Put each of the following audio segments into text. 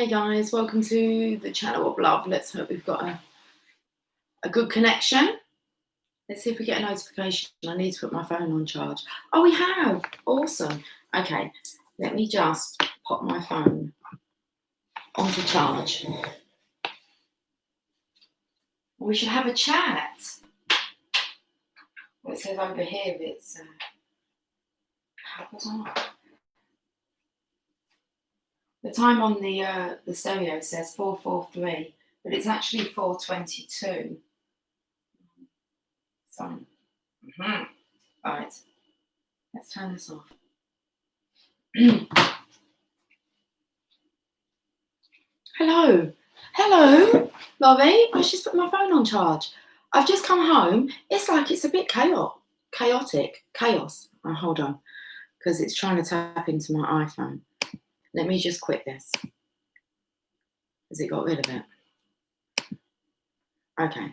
Hey guys, welcome to the channel of love. Let's hope we've got a good connection. Let's see if we get a notification. I need to put my phone on charge. Oh, we have. Awesome. Okay, let me just pop my phone onto charge. We should have a chat. Well, it says over here it's the time on the stereo says 4:43, but it's actually 4:22. So, right, let's turn this off. Hello, Lovey. I just put my phone on charge. I've just come home. It's like it's a bit chaotic. Oh, hold on, because it's trying to tap into my iPhone. Let me just quit this. Has it got rid of it? Okay.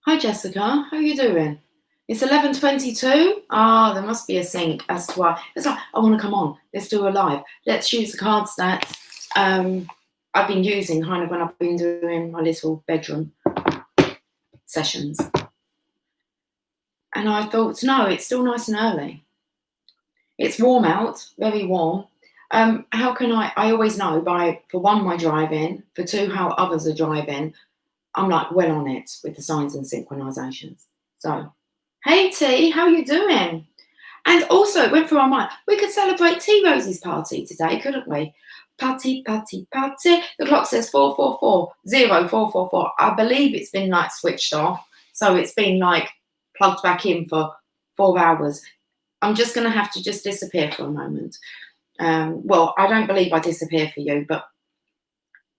Hi, Jessica. How are you doing? It's 11:22. Ah, there must be a sync as to why. It's like, I want to come on. Let's do a live. Let's use the cards that I've been using kind of when I've been doing my little bedroom sessions. And I thought, no, it's still nice and early. It's warm out, very warm. How can I always know for one, my driving, for two, how others are driving. I'm like well on it with the signs and synchronizations. So, hey T, how you doing? And also it went through our mind, we could celebrate T Rosie's party today, couldn't we? Party. The clock says 4:44. I believe it's been like switched off. So it's been like plugged back in for 4 hours. I'm just going to have to just disappear for a moment. Well, I don't believe I disappear for you, but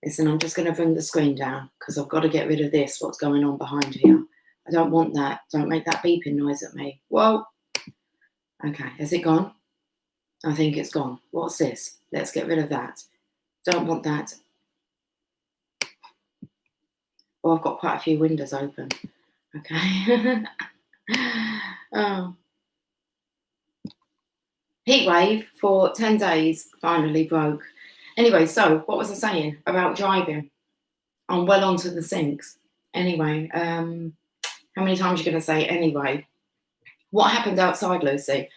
listen, I'm just going to bring the screen down because I've got to get rid of this, what's going on behind here. I don't want that. Don't make that beeping noise at me. Whoa. Okay, has it gone? I think it's gone. What's this? Let's get rid of that. Don't want that. Oh, I've got quite a few windows open. Okay. Oh. Heat wave for 10 days finally broke. Anyway, so what was I saying about driving? I'm well onto the sinks. Anyway, how many times are you going to say anyway? What happened outside, Lucy?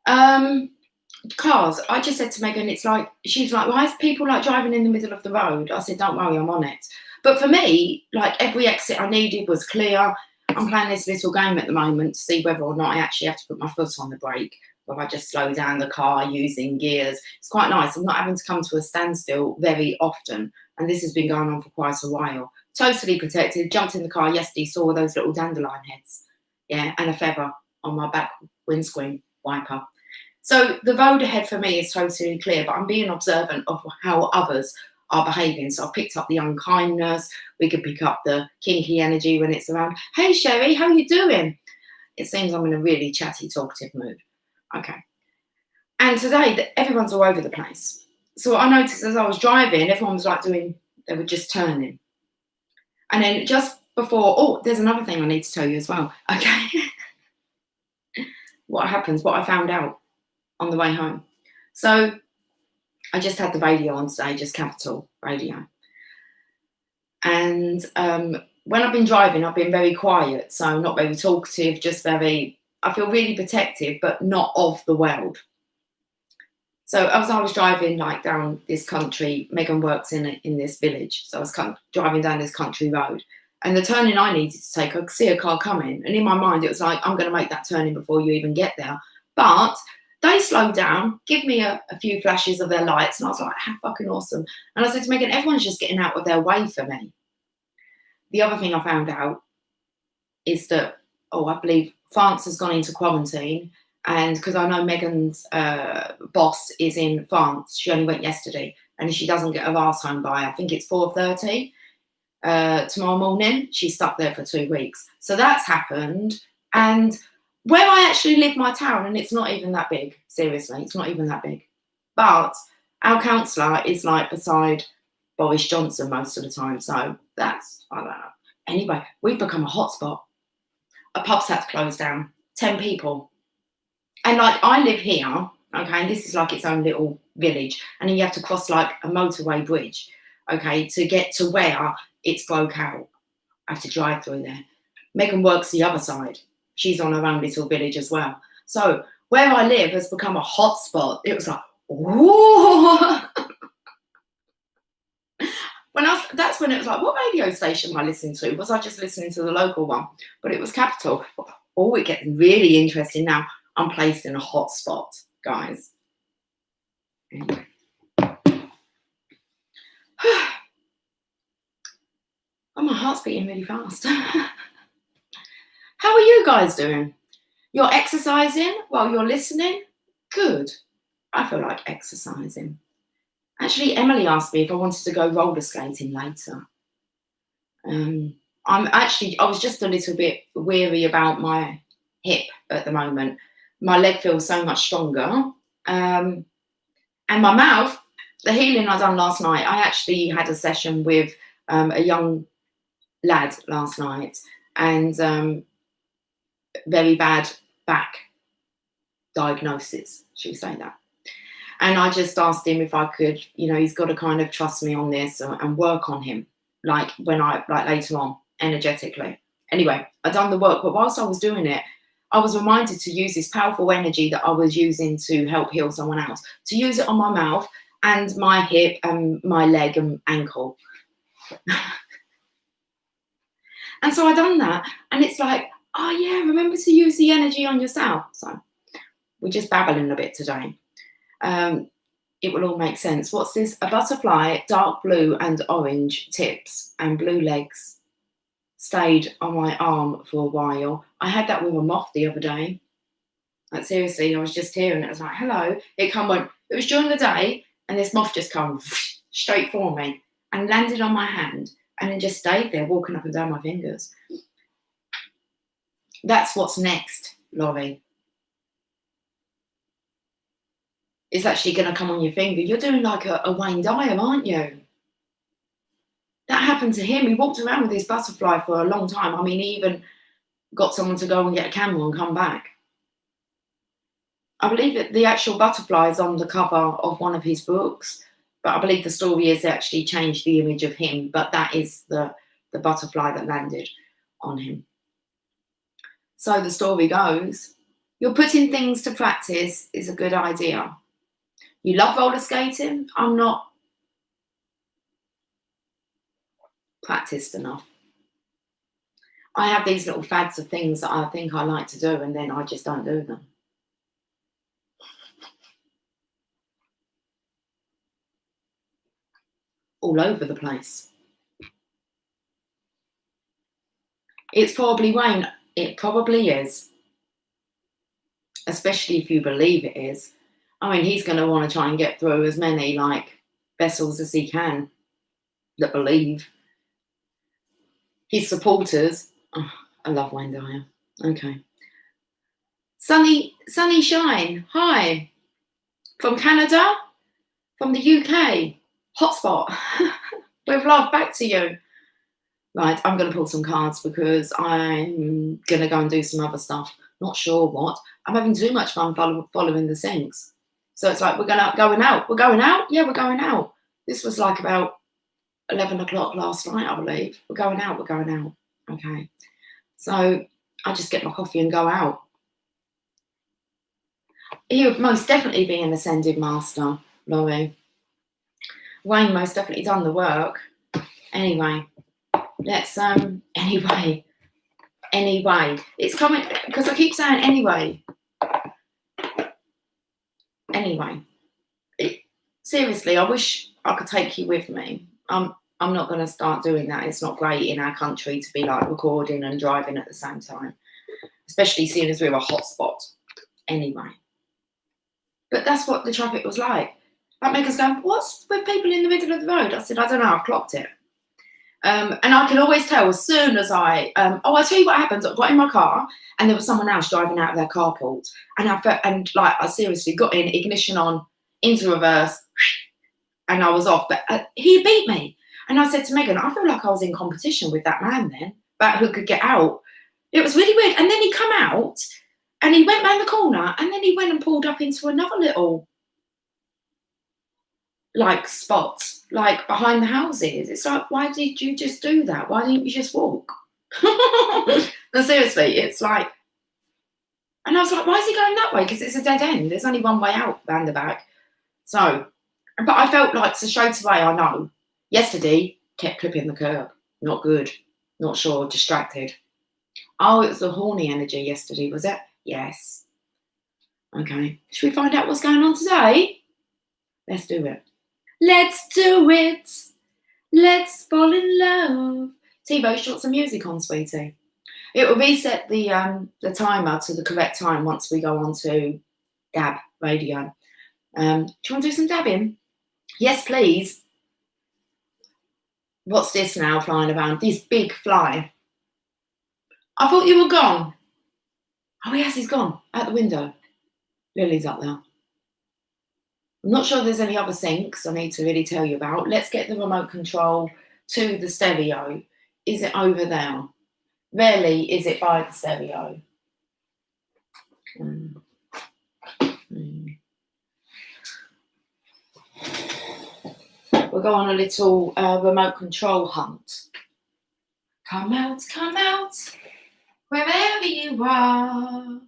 Cars. I just said to Megan, it's like, she's like, why is people like driving in the middle of the road? I said, don't worry, I'm on it. But for me, like every exit I needed was clear. I'm playing this little game at the moment to see whether or not I actually have to put my foot on the brake, or I just slow down the car using gears. It's quite nice. I'm not having to come to a standstill very often. And this has been going on for quite a while. Totally protected. Jumped in the car yesterday, saw those little dandelion heads. Yeah, and a feather on my back windscreen wiper. So the road ahead for me is totally clear, but I'm being observant of how others are behaving. So I've picked up the unkindness. We could pick up the kinky energy when it's around. Hey, Sherry, how are you doing? It seems I'm in a really chatty, talkative mood. Okay. And today, everyone's all over the place. So I noticed as I was driving, everyone was like they were just turning. And then just before, oh, there's another thing I need to tell you as well. Okay. What I found out on the way home. So I just had the radio on today, just Capital Radio. And when I've been driving, I've been very quiet. So not very talkative, just I feel really protective, but not of the world. So as I was driving like down this country, Megan works in this village. So I was driving down this country road. And the turning I needed to take, I could see a car coming. And in my mind, it was like, I'm going to make that turning before you even get there. But they slowed down, give me a few flashes of their lights. And I was like, how fucking awesome. And I said to Megan, everyone's just getting out of their way for me. The other thing I found out is that, I believe France has gone into quarantine. And because I know Megan's boss is in France, she only went yesterday. And if she doesn't get her arse home by, I think it's 4:30 tomorrow morning, she's stuck there for 2 weeks. So that's happened. And where I actually live, my town, and it's not even that big, seriously, it's not even that big. But our councillor is like beside Boris Johnson most of the time. So that's, I don't know. Anyway, we've become a hotspot. A pub's had to close down, 10 people. And like, I live here Okay, and this is like its own little village. And then you have to cross like a motorway bridge, okay, to get to where it's broke out. I have to drive through there. Megan works the other side. She's on her own little village as well. So where I live has become a hot spot. It was like, whoa. That's when it was like, what radio station am I listening to? Was I just listening to the local one? But it was Capital. Oh, it gets really interesting now. I'm placed in a hot spot, guys. Anyway. Oh, my heart's beating really fast. How are you guys doing? You're exercising while you're listening? Good. I feel like exercising. Actually, Emily asked me if I wanted to go roller skating later. I was just a little bit weary about my hip at the moment. My leg feels so much stronger. And my mouth, the healing I done last night, I actually had a session with a young lad last night, and very bad back diagnosis, should we say that? And I just asked him if I could, he's got to kind of trust me on this and work on him, like later on, energetically. Anyway, I done the work, but whilst I was doing it, I was reminded to use this powerful energy that I was using to help heal someone else, to use it on my mouth and my hip and my leg and ankle. And so I done that, and it's like, oh yeah, remember to use the energy on yourself. So we're just babbling a bit today. It will all make sense. What's this? A butterfly, dark blue and orange tips and blue legs, stayed on my arm for a while. I had that with a moth the other day. Like seriously, I was just here and it was like, hello. It was during the day, and this moth just come straight for me and landed on my hand and then just stayed there walking up and down my fingers. That's what's next, Laurie. It's actually going to come on your finger. You're doing like a Wayne Dyer, aren't you? That happened to him. He walked around with this butterfly for a long time. I mean, he even got someone to go and get a camera and come back. I believe that the actual butterfly is on the cover of one of his books, but I believe the story is they actually changed the image of him, but that is the butterfly that landed on him. So the story goes, you're putting things to practice is a good idea. You love roller skating? I'm not practiced enough. I have these little fads of things that I think I like to do, and then I just don't do them. All over the place. It's probably Wayne. It probably is. Especially if you believe it is. I mean, he's going to want to try and get through as many vessels as he can that believe. His supporters. Oh, I love Wayne Dyer. Okay. Sunny Shine. Hi. From Canada. From the UK. Hotspot. With love back to you. Right, I'm going to pull some cards because I'm going to go and do some other stuff. Not sure what. I'm having too much fun following the syncs. So it's like, going out. We're going out? Yeah, we're going out. This was like about 11 o'clock last night, I believe. We're going out. Okay. So I just get my coffee and go out. He would most definitely be an ascended master, Laurie. Wayne most definitely done the work. Anyway, let's, anyway, it's coming, because I keep saying anyway. Seriously, I wish I could take you with me. I'm not going to start doing that. It's not great in our country to be recording and driving at the same time, especially seeing as we're a hotspot. Anyway, but that's what the traffic was like. Megan's going, what's with people in the middle of the road? I said, I don't know, I've clocked it. And I can always tell as soon as I tell you what happened. I got in my car and there was someone else driving out of their carport, and I seriously got in, ignition on, into reverse, and I was off. But he beat me, and I said to Megan, I feel like I was in competition with that man then about who could get out. It was really weird. And then he come out, And he went round the corner and then he went and pulled up into another little like spot, like behind the houses. It's like, why did you just do that? Why didn't you just walk? No, seriously, it's like, and I was like, why is he going that way? Because it's a dead end. There's only one way out round the back. So, but I felt like, so straight away, I know. Yesterday, kept clipping the curb. Not good. Not sure. Distracted. Oh, it was the horny energy yesterday, was it? Yes. Okay. Should we find out what's going on today? Let's do it. Let's do it. Let's fall in love. TiVo, short some music on, sweetie. It will reset the timer to the correct time once we go on to Dab Radio. Do you want to do some dabbing? Yes, please. What's this now flying around? This big fly. I thought you were gone. Oh, yes, he's gone. Out the window. Lily's up there. I'm not sure there's any other syncs I need to really tell you about. Let's get the remote control to the stereo. Is it over there? Rarely is it by the stereo. We'll go on a little remote control hunt. Come out, wherever you are.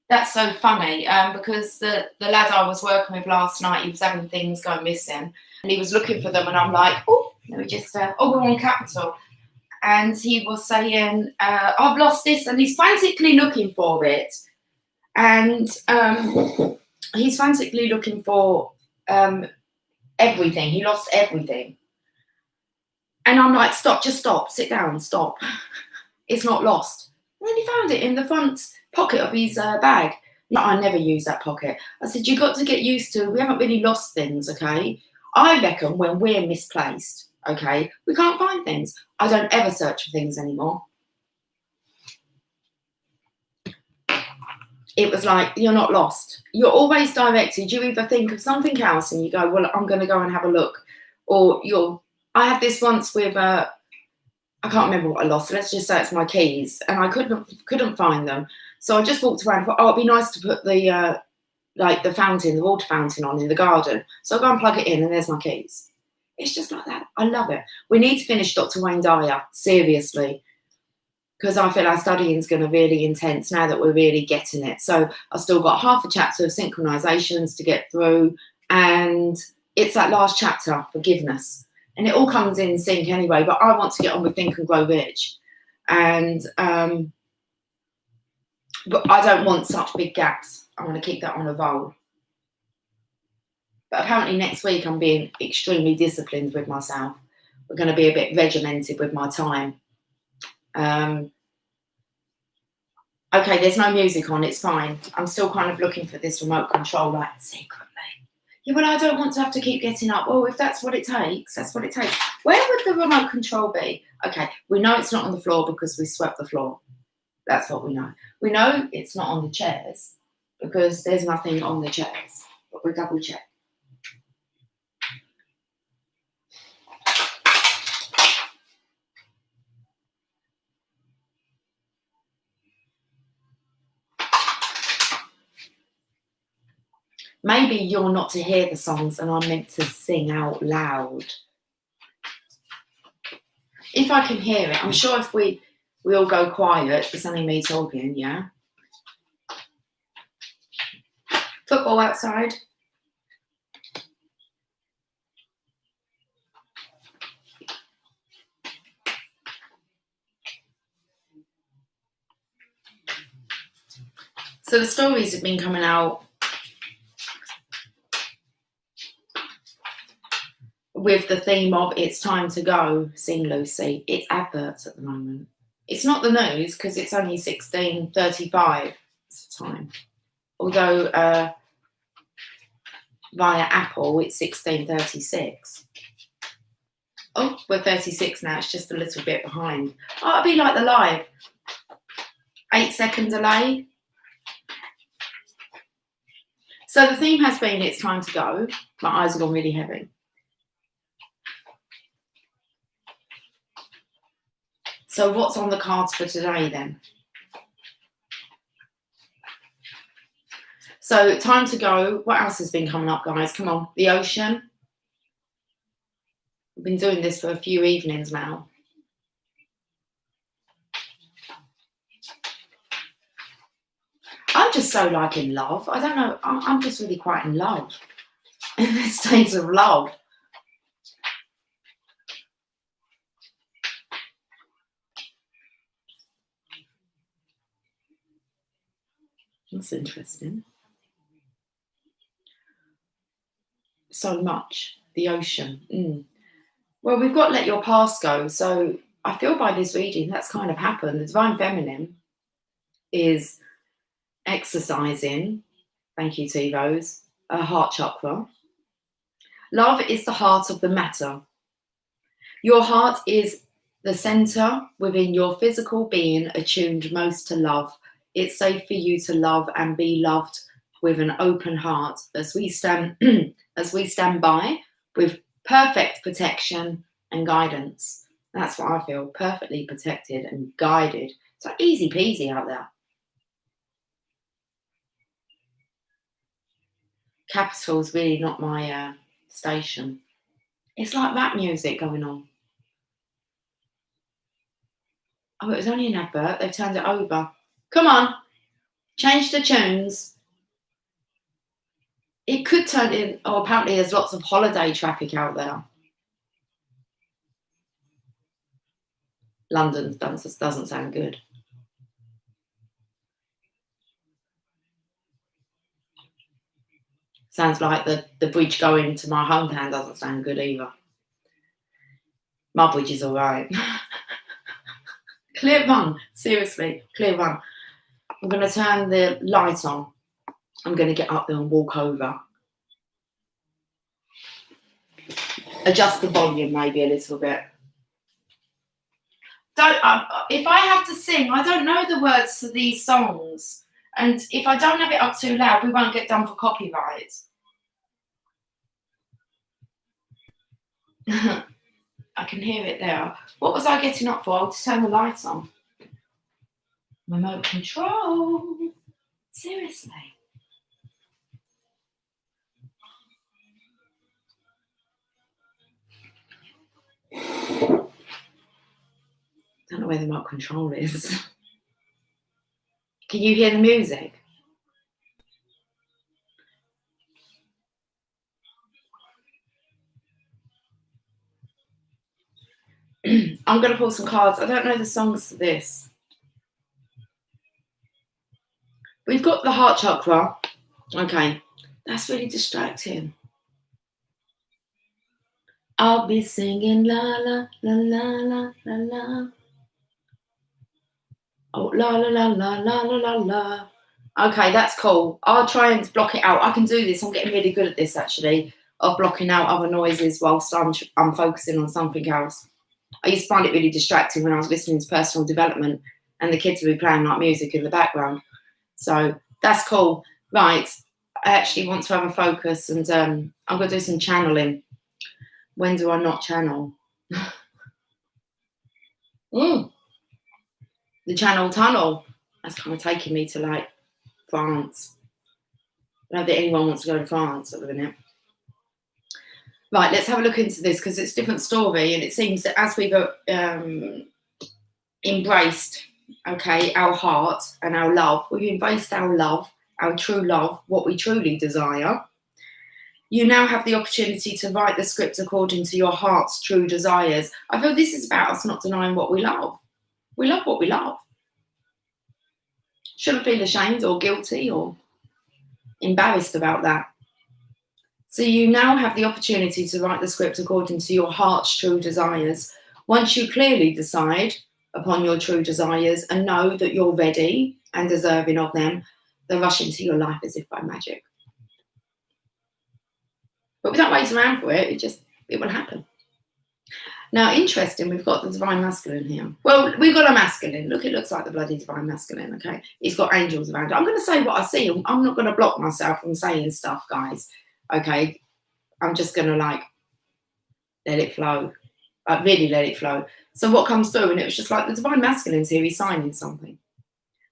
That's so funny because the lad I was working with last night, he was having things go missing and he was looking for them and I'm like, oh, let me just, we're on Capital. And he was saying, I've lost this, and he's frantically looking for it. And he's frantically looking for everything. He lost everything. And I'm like, stop, just stop, sit down, stop. It's not lost. And then he found it in the front pocket of his bag. No, I never use that pocket. I said, you got to get used to, we haven't really lost things, okay? I reckon when we're misplaced, okay, we can't find things. I don't ever search for things anymore. It was like, you're not lost. You're always directed. You either think of something else and you go, well, I'm going to go and have a look. Or I had this once with, I can't remember what I lost. So let's just say it's my keys. And I couldn't find them. So I just walked around and thought, oh, it'd be nice to put the, like the fountain, the water fountain on in the garden. So I go and plug it in and there's my keys. It's just like that. I love it. We need to finish Dr. Wayne Dyer, seriously, because I feel our studying is going to be really intense now that we're really getting it. So I've still got half a chapter of synchronizations to get through, and it's that last chapter, forgiveness. And it all comes in sync anyway, but I want to get on with Think and Grow Rich. And but I don't want such big gaps. I want to keep that on a roll. But apparently next week I'm being extremely disciplined with myself. We're going to be a bit regimented with my time. Okay, there's no music on, it's fine. I'm still kind of looking for this remote control, like, secretly. Yeah, but I don't want to have to keep getting up. Well, if that's what it takes, that's what it takes. Where would the remote control be? Okay, we know it's not on the floor because we swept the floor. That's what we know. We know it's not on the chairs because there's nothing on the chairs, but we'll double check. Maybe you're not to hear the songs and I'm meant to sing out loud. If I can hear it, I'm sure if we all go quiet, it's only me talking, yeah? Football outside. So the stories have been coming out with the theme of It's Time to Go, Sing Lucy. It's adverts at the moment. It's not the news because it's only 16:35 time. Although via Apple it's 16:36. Oh, we're 36 now. It's just a little bit behind. Oh, it'll be like the live. 8-second delay. So the theme has been It's Time to Go. My eyes have gone really heavy. So what's on the cards for today then? So time to go. What else has been coming up, guys? Come on. The ocean. We've been doing this for a few evenings now. I'm just so like in love. I don't know. I'm just really quite in love. In this state of love. That's interesting. So much. The ocean. Well, we've got Let Your Past Go. So I feel by this reading that's kind of happened. The Divine Feminine is exercising, thank you, T-Rose, a heart chakra. Love is the heart of the matter. Your heart is the center within your physical being attuned most to love. It's safe for you to love and be loved with an open heart as we stand by with perfect protection and guidance. That's what I feel, perfectly protected and guided. It's like easy peasy out there. Capital's really not my station. It's like rap music going on. Oh, it was only an advert. They've turned it over. Come on, change the tunes. It could turn in. Oh, apparently there's lots of holiday traffic out there. London doesn't sound good. Sounds like the bridge going to my hometown doesn't sound good either. My bridge is all right. Clear run, seriously, clear run. I'm going to turn the light on. I'm going to get up there and walk over. Adjust the volume maybe a little bit. If I have to sing, I don't know the words to these songs. And if I don't have it up too loud, we won't get done for copyright. I can hear it there. What was I getting up for? I'll just turn the lights on. Remote control. Seriously. Don't know where the remote control is. Can you hear the music? I'm going to pull some cards. I don't know the songs to this. We've got the heart chakra. Okay, that's really distracting. I'll be singing la la la la la la la. Oh, la la la la la la la la. Okay, that's cool. I'll try and block it out. I can do this. I'm getting really good at this, actually, of blocking out other noises whilst I'm focusing on something else. I used to find it really distracting when I was listening to personal development and the kids would be playing like music in the background. So that's cool. Right, I actually want to have a focus and I'm going to do some channeling. When do I not channel? The Channel Tunnel. That's kind of taking me to like France. I don't think anyone wants to go to France at the minute. Right, let's have a look into this because it's a different story, and it seems that as we've embraced, okay, our heart and our love, we've embraced our love, our true love, what we truly desire. You now have the opportunity to write the script according to your heart's true desires. I feel this is about us not denying what we love. We love what we love. Shouldn't feel ashamed or guilty or embarrassed about that. So you now have the opportunity to write the script according to your heart's true desires. Once you clearly decide upon your true desires and know that you're ready and deserving of them, they'll rush into your life as if by magic. But we don't wait around for it, it will happen. Now, interesting, we've got the Divine Masculine here. Well, we've got a masculine. Look, it looks like the bloody Divine Masculine, okay? It's got angels around it. I'm going to say what I see. I'm not going to block myself from saying stuff, guys, okay? I'm just going to, like, let it flow. Really let it flow. So what comes through, and it was just like the Divine Masculine's here, he's signing something.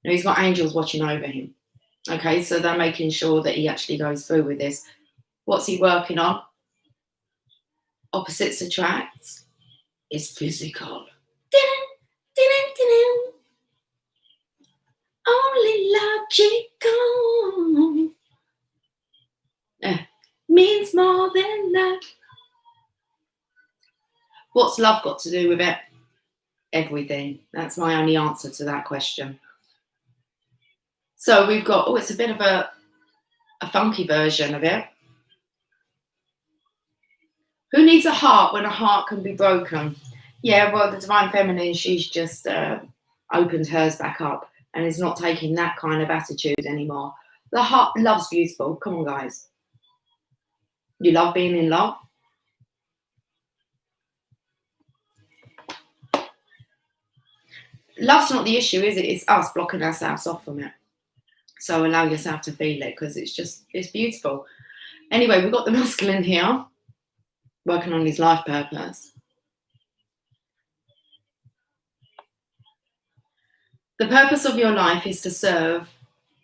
Now, he's got angels watching over him. Okay, so they're making sure that he actually goes through with this. What's he working on? Opposites attract. It's physical. Only logical. Means more than that. What's love got to do with it? Everything. That's my only answer to that question. So we've got, it's a bit of a funky version of it. Who needs a heart when a heart can be broken? Yeah, well, the Divine Feminine, she's just opened hers back up and is not taking that kind of attitude anymore. The heart, love's beautiful. Come on, guys. You love being in love? Love's not the issue, is it? It's us blocking ourselves off from it. So allow yourself to feel it, because it's beautiful. Anyway, we've got the masculine here, working on his life purpose. The purpose of your life is to serve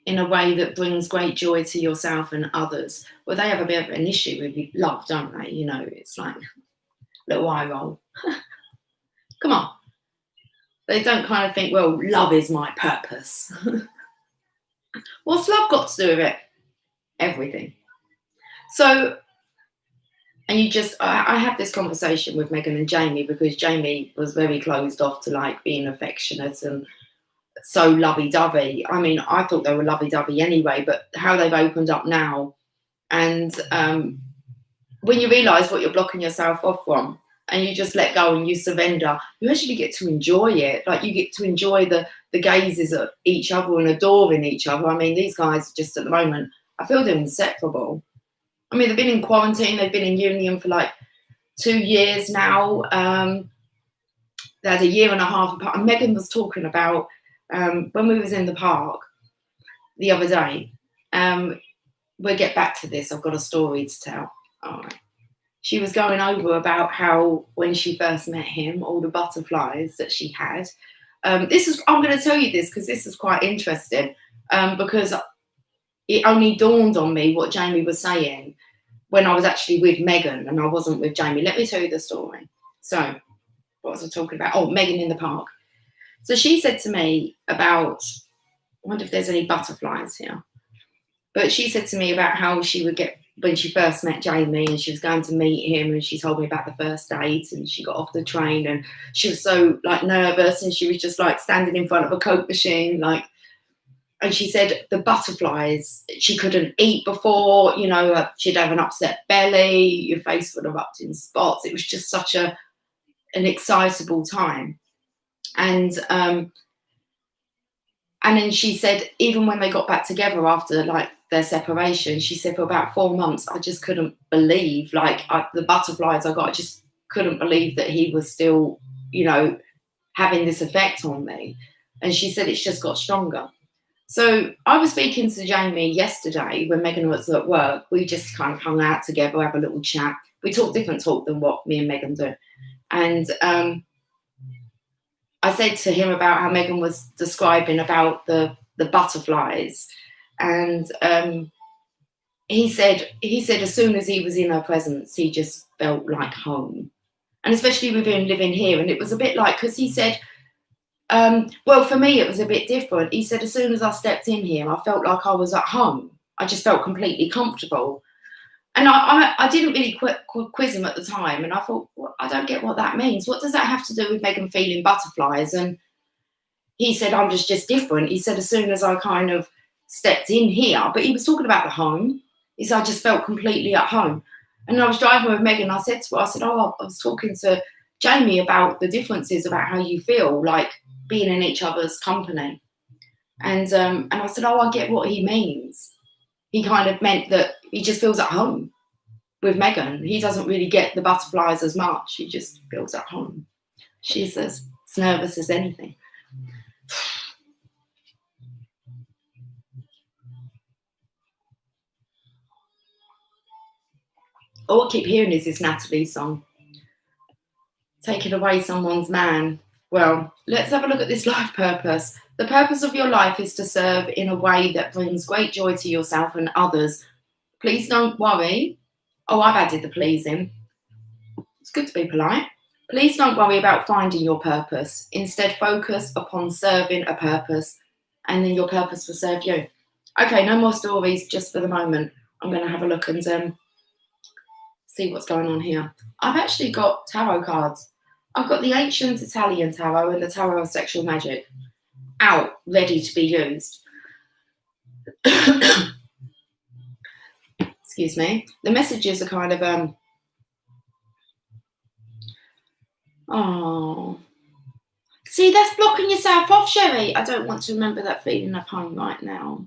in a way that brings great joy to yourself and others. Well, they have a bit of an issue with love, don't they? You know, it's like a little eye roll. Come on. They don't kind of think, well, love is my purpose. What's love got to do with it? Everything. So, and I have this conversation with Megan and Jamie, because Jamie was very closed off to like being affectionate and so lovey-dovey. I mean, I thought they were lovey-dovey anyway, but how they've opened up now. And when you realise what you're blocking yourself off from, and you just let go and you surrender, you actually get to enjoy it. Like, you get to enjoy the gazes at each other and adoring each other. I mean, these guys just at the moment, I feel they're inseparable. I mean, they've been in quarantine, they've been in union for like 2 years now. They had a year and a half apart. And Megan was talking about when we was in the park the other day. We'll get back to this. I've got a story to tell. All right. She was going over about how when she first met him, all the butterflies that she had. I'm going to tell you this because this is quite interesting, because it only dawned on me what Jamie was saying when I was actually with Megan and I wasn't with Jamie. Let me tell you the story. So, what was I talking about? Oh, Megan in the park. So she said to me about, I wonder if there's any butterflies here. But she said to me about how she would get, when she first met Jamie and she was going to meet him, and she told me about the first date, and she got off the train and she was so like nervous, and she was just like standing in front of a Coke machine, like, and she said the butterflies, she couldn't eat before, you know, she'd have an upset belly, your face would have up in spots. It was just such an excitable time. And then she said, even when they got back together after like their separation, she said for about 4 months, I just couldn't believe, like the butterflies I got, I just couldn't believe that he was still, you know, having this effect on me. And she said it's just got stronger. So I was speaking to Jamie yesterday when Megan was at work. We just kind of hung out together, have a little chat. We talk different talk than what me and Megan do. And I said to him about how Megan was describing about the butterflies. And he said as soon as he was in her presence, he just felt like home. And especially with him living here. And it was a bit like, because he said, well, for me, it was a bit different. He said, as soon as I stepped in here, I felt like I was at home. I just felt completely comfortable. And I didn't really quiz him at the time. And I thought, well, I don't get what that means. What does that have to do with Megan feeling butterflies? And he said, I'm just different. He said, as soon as I kind of stepped in here, but he was talking about the home. He said, I just felt completely at home. And I was driving with Megan. I said to her, I was talking to Jamie about the differences about how you feel like being in each other's company. And I said, I get what he means. He kind of meant that he just feels at home with Megan. He doesn't really get the butterflies as much. He just feels at home. She's as nervous as anything. All I keep hearing is this Natalie song. Taking away someone's man. Well, let's have a look at this life purpose. The purpose of your life is to serve in a way that brings great joy to yourself and others. Please don't worry. Oh, I've added the please in. It's good to be polite. Please don't worry about finding your purpose. Instead, focus upon serving a purpose, and then your purpose will serve you. Okay, no more stories just for the moment. I'm going to have a look and see what's going on here. I've actually got tarot cards. I've got the ancient Italian tarot and the tarot of sexual magic out, ready to be used. Excuse me. The messages are kind of oh, see, that's blocking yourself off, Sherry. I don't want to remember that feeling of home right now.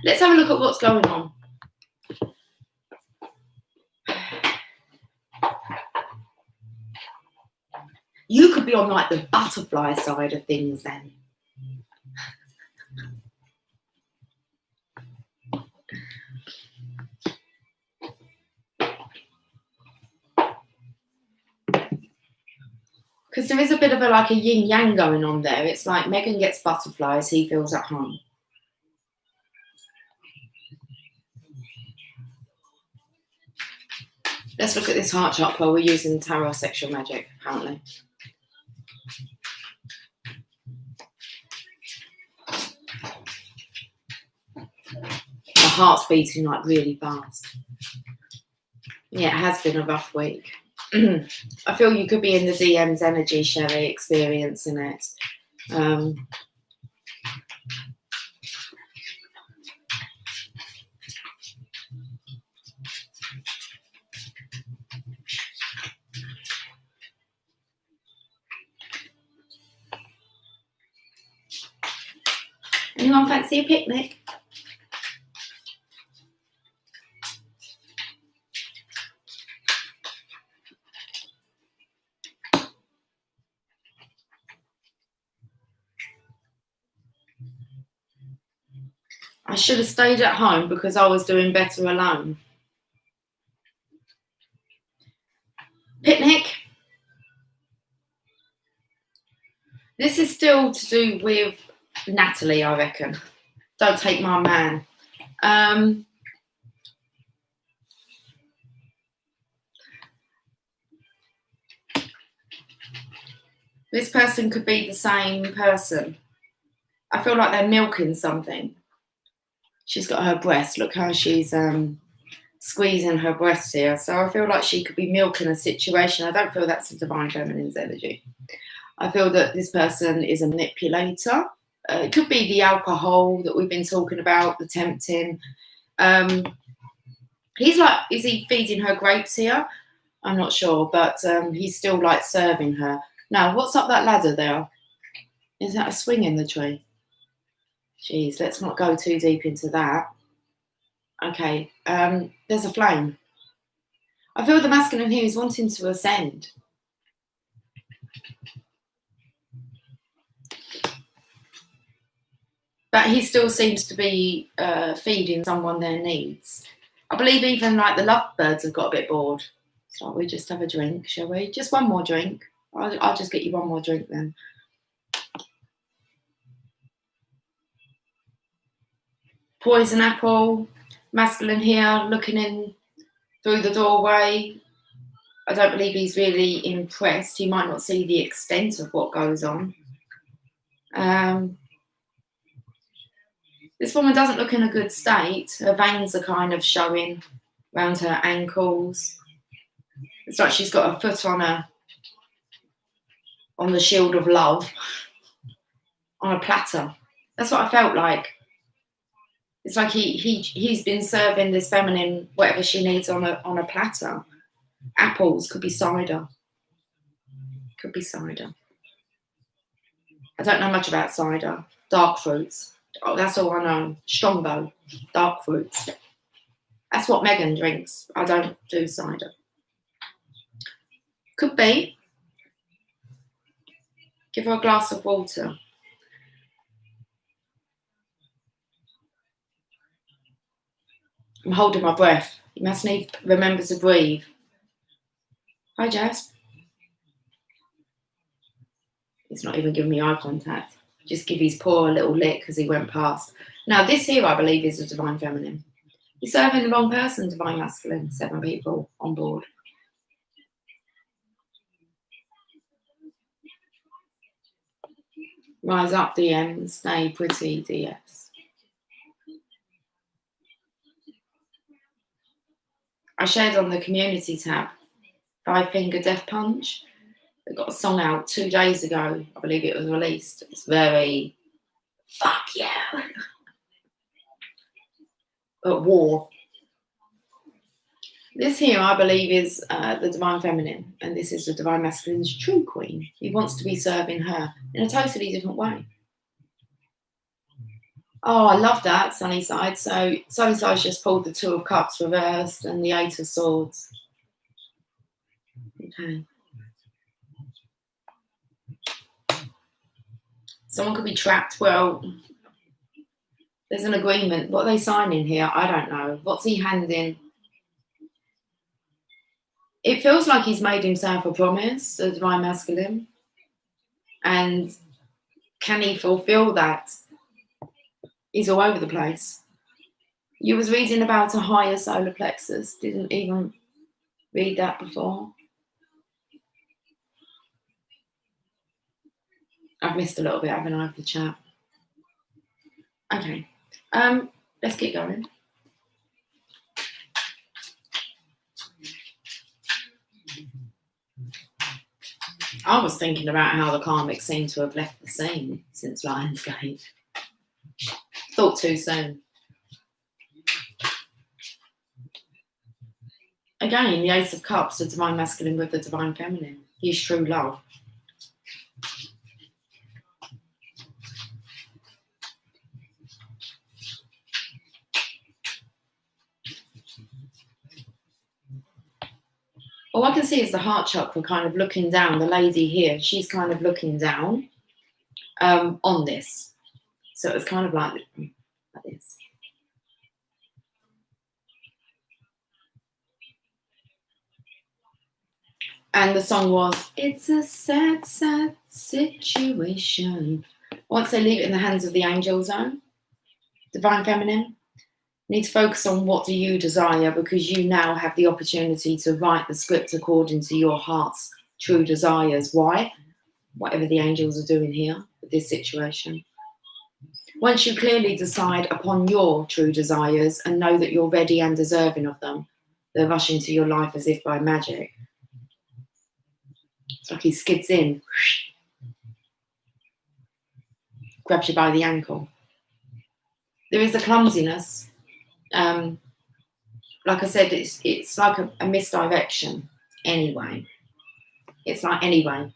Let's have a look at what's going on. You could be on like the butterfly side of things then. Because there is a bit of a yin yang going on there. It's like Megan gets butterflies, he feels at home. Let's look at this heart chakra. We're using tarot sexual magic, apparently. My heart's beating like really fast. Yeah, it has been a rough week. I feel you could be in the DM's energy, Sherry, experiencing it. Anyone fancy a picnic? I should have stayed at home because I was doing better alone. Picnic. This is still to do with Natalie, I reckon. Don't take my man. This person could be the same person. I feel like they're milking something. She's got her breast. Look how she's squeezing her breast here. So I feel like she could be milking a situation. I don't feel that's the divine feminine's energy. I feel that this person is a manipulator. It could be the alcohol that we've been talking about, the tempting. He's like, is he feeding her grapes here? I'm not sure, but he's still like serving her. Now, what's up that ladder there? Is that a swing in the tree? Jeez, let's not go too deep into that. Okay, there's a flame. I feel the masculine here is wanting to ascend. But he still seems to be feeding someone their needs. I believe even like the lovebirds have got a bit bored. So we just have a drink, shall we? Just one more drink. I'll just get you one more drink then. Poison apple, masculine here, looking in through the doorway. I don't believe he's really impressed. He might not see the extent of what goes on. This woman doesn't look in a good state. Her veins are kind of showing around her ankles. It's like she's got her foot on the shield of love, on a platter. That's what I felt like. It's like he's been serving this feminine whatever she needs on a platter. Apples, could be cider. Could be cider. I don't know much about cider. Dark fruits. Oh, that's all I know. Strongbow, dark fruits. That's what Megan drinks. I don't do cider. Could be. Give her a glass of water. I'm holding my breath. You must remember to breathe. Hi, Jess. He's not even giving me eye contact. Just give his paw a little lick as he went past. Now, this here, I believe, is a divine feminine. You're serving the wrong person, divine masculine. 7 people on board. Rise up, DM. Stay pretty, DS. I shared on the community tab 5 Finger Death Punch. They got a song out 2 days ago. I believe it was released. It's very fuck yeah. At war. This here, I believe, is the divine feminine, and this is the divine masculine's true queen. He wants to be serving her in a totally different way. Oh, I love that, Sunnyside. So Sunnyside's just pulled the 2 of Cups reversed and the 8 of Swords. Okay. Someone could be trapped. Well, there's an agreement. What are they signing here? I don't know. What's he handing? It feels like he's made himself a promise, the divine masculine. And can he fulfill that? He's all over the place. You was reading about a higher solar plexus. Didn't even read that before. I've missed a little bit, haven't I, of the chat? Okay. Let's get going. I was thinking about how the karmics seem to have left the scene since Lionsgate. Thought too soon. Again, the Ace of Cups, the divine masculine with the divine feminine. He's true love. All I can see is the heart chakra kind of looking down. The lady here, she's kind of looking down on this. So it was kind of like this. And the song was, it's a sad, sad situation. Once they leave it in the hands of the angel zone, divine feminine, need to focus on what do you desire, because you now have the opportunity to write the script according to your heart's true desires. Why? Whatever the angels are doing here with this situation. Once you clearly decide upon your true desires and know that you're ready and deserving of them, they'll rush into your life as if by magic. It's like he skids in, grabs you by the ankle. There is a clumsiness. Like I said, it's like a misdirection anyway. It's like anyway.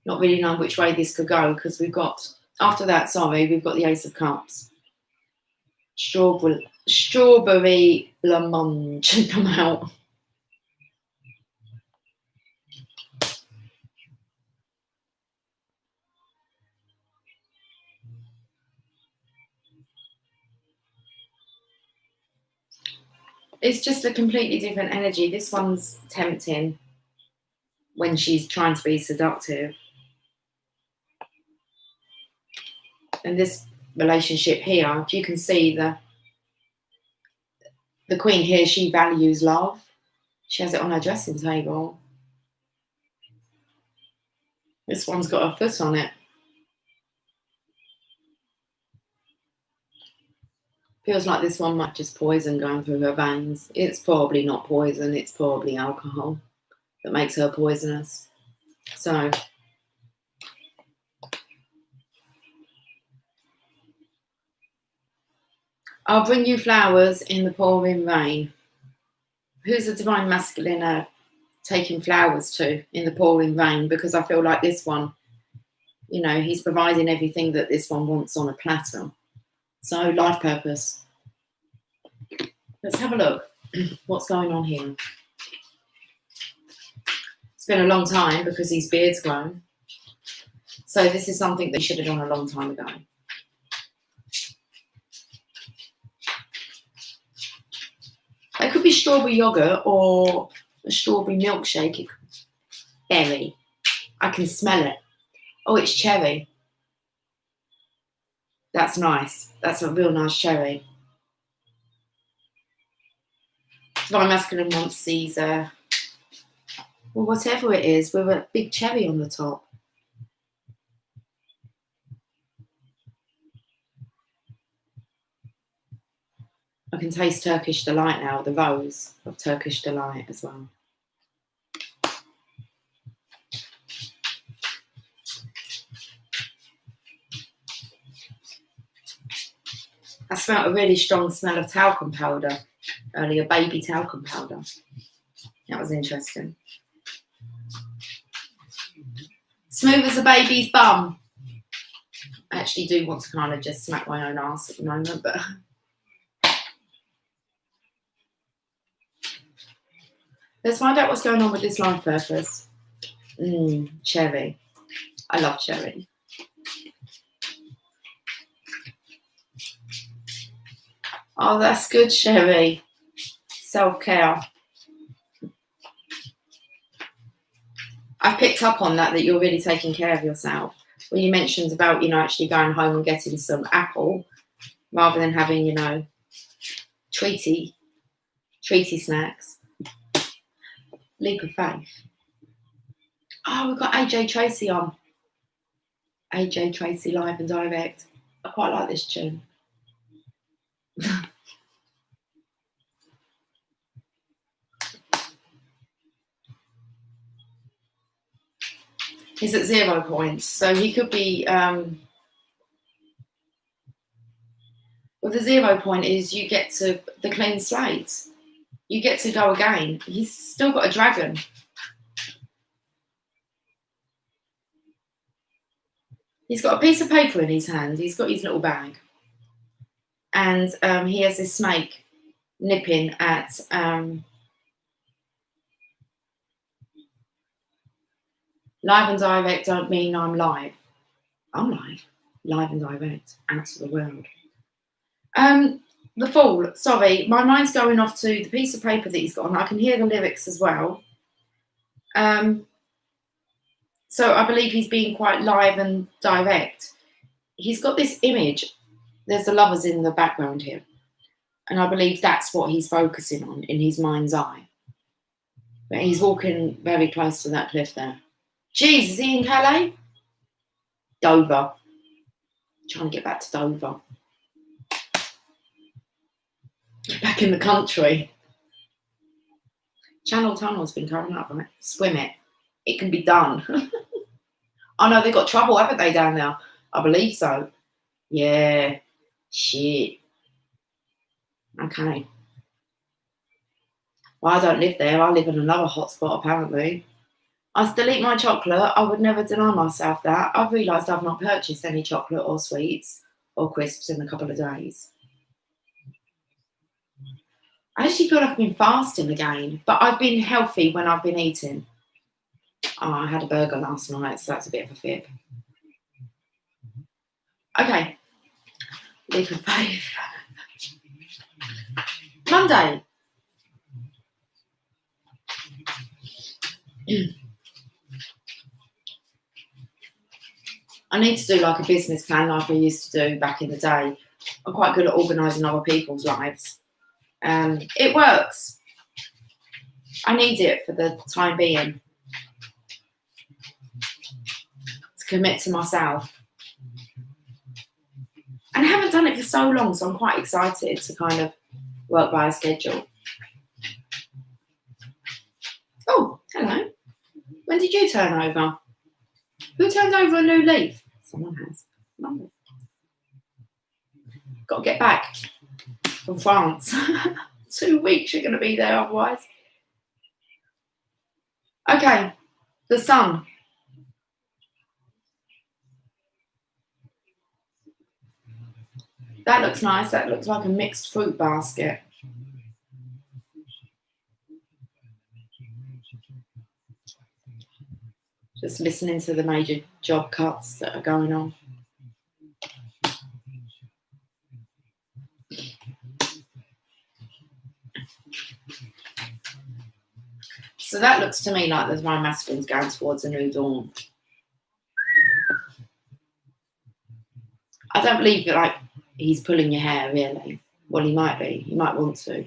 Not really knowing which way this could go, because we've got, after that, we've got the Ace of Cups. Strawberry blancmange come out. It's just a completely different energy. This one's tempting when she's trying to be seductive. And this relationship here, if you can see the queen here, she values love. She has it on her dressing table. This one's got her foot on it. Feels like this one might just poison going through her veins. It's probably not poison, it's probably alcohol that makes her poisonous. So, I'll bring you flowers in the pouring rain. Who's the divine masculine taking flowers to in the pouring rain? Because I feel like this one, you know, he's providing everything that this one wants on a platter. So, life purpose. Let's have a look. What's going on here? It's been a long time because his beard's grown. So this is something they should have done a long time ago. It could be strawberry yogurt or a strawberry milkshake. Berry. I can smell it. Oh, it's cherry. That's nice. That's a real nice cherry. Divine Masculine wants these, well, whatever it is, with a big cherry on the top. I can taste Turkish Delight now, the rose of Turkish Delight as well. I smelled a really strong smell of talcum powder earlier, baby talcum powder. That was interesting. Smooth as a baby's bum. I actually do want to kind of just smack my own ass at the moment, but let's find out what's going on with this life purpose. Cherry. I love cherry. Oh, that's good, Sherry. Self-care. I've picked up on that you're really taking care of yourself. When you mentioned about, actually going home and getting some apple rather than having, treaty snacks. Leap of faith. Oh, we've got AJ Tracy on. AJ Tracy live and direct. I quite like this tune. He's at 0 points, so he could be. Well, the 0 point is you get to the clean slate. You get to go again. He's still got a dragon. He's got a piece of paper in his hand. He's got his little bag. And he has this snake nipping at... live and direct don't mean I'm live. I'm live. Live and direct. Out to the world. The Fool. Sorry, my mind's going off to the piece of paper that he's got on. I can hear the lyrics as well. So I believe he's being quite live and direct. He's got this image. There's the lovers in the background here. And I believe that's what he's focusing on in his mind's eye. But he's walking very close to that cliff there. Jeez, is he in Calais? Dover. Trying to get back to Dover. Back in the country. Channel Tunnel's been covered up, right? Swim it. It can be done. Oh no, they've got trouble, haven't they, down there? I believe so. Yeah. Shit. Okay. Well, I don't live there. I live in another hotspot, apparently. I still eat my chocolate. I would never deny myself that. I've realised I've not purchased any chocolate or sweets or crisps in a couple of days. I actually feel like I've been fasting again, but I've been healthy when I've been eating. Oh, I had a burger last night, so that's a bit of a fib. Okay. Leap of faith. Monday. I need to do like a business plan like I used to do back in the day. I'm quite good at organising other people's lives. It works. I need it for the time being. To commit to myself. And I haven't done it for so long, so I'm quite excited to kind of work by a schedule. Oh, hello. When did you turn over? Who turned over a new leaf? Someone has. Lovely. Got to get back from France. 2 weeks you're going to be there otherwise. Okay, the sun. That looks nice. That looks like a mixed fruit basket. Just listening to the major job cuts that are going on. So that looks to me like there's my masculine's going towards a new dawn. I don't believe that like he's pulling your hair, really. Well, he might be. He might want to.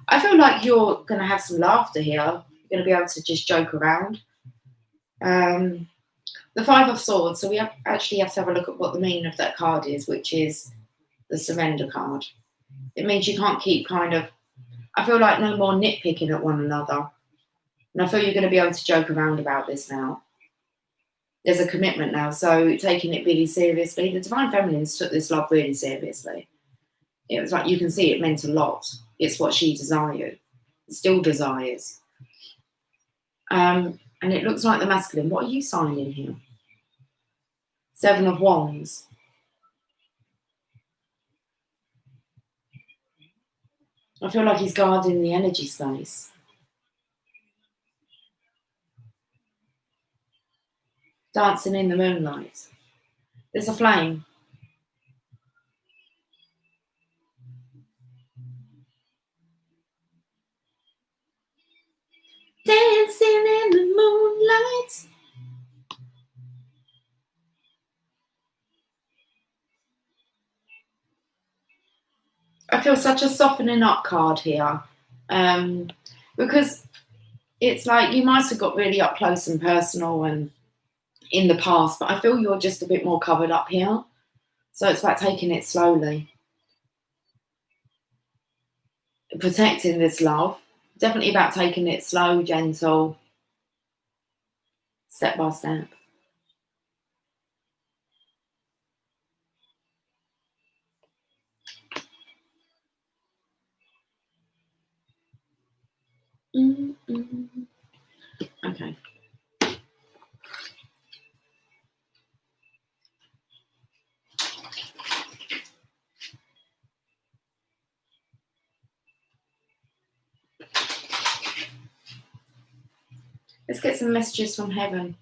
I feel like you're going to have some laughter here. You're going to be able to just joke around. The Five of Swords. So we actually have to have a look at what the meaning of that card is, which is the surrender card. It means you can't keep kind of, I feel like no more nitpicking at one another. And I feel you're going to be able to joke around about this now. There's a commitment now, so taking it really seriously. The Divine Feminines took this love really seriously. It was like, you can see it meant a lot. It's what she desired, still desires. And it looks like the masculine. What are you signing here? Seven of Wands. I feel like he's guarding the energy space. Dancing in the moonlight. There's a flame. Dancing in the moonlight. I feel such a softening up card here. Because it's like you might have got really up close and personal and in the past, but I feel you're just a bit more covered up here. So it's about taking it slowly. Protecting this love. Definitely about taking it slow, gentle, step by step. Okay. Let's get some messages from heaven.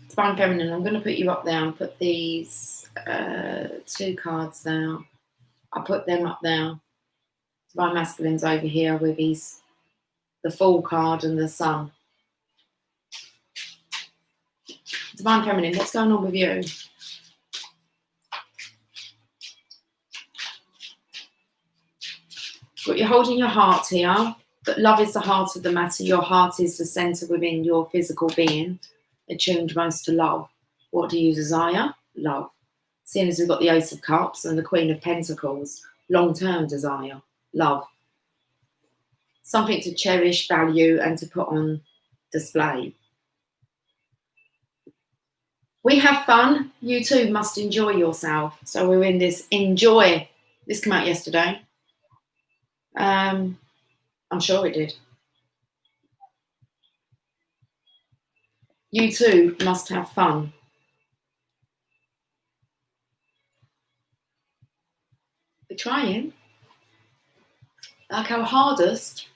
Divine Feminine, I'm going to put you up there and put these two cards there. I'll put them up there. Divine Masculine's over here with the Fool card and the Sun. Divine Feminine, what's going on with you? But you're holding your heart here, but love is the heart of the matter. Your heart is the centre within your physical being, attuned most to love. What do you desire? Love. Seeing as we've got the Ace of Cups and the Queen of Pentacles, long-term desire, love. Something to cherish, value, and to put on display. We have fun. You too must enjoy yourself. So we're in this enjoy. This came out yesterday. I'm sure it did. You too must have fun. We're trying. Like our hardest.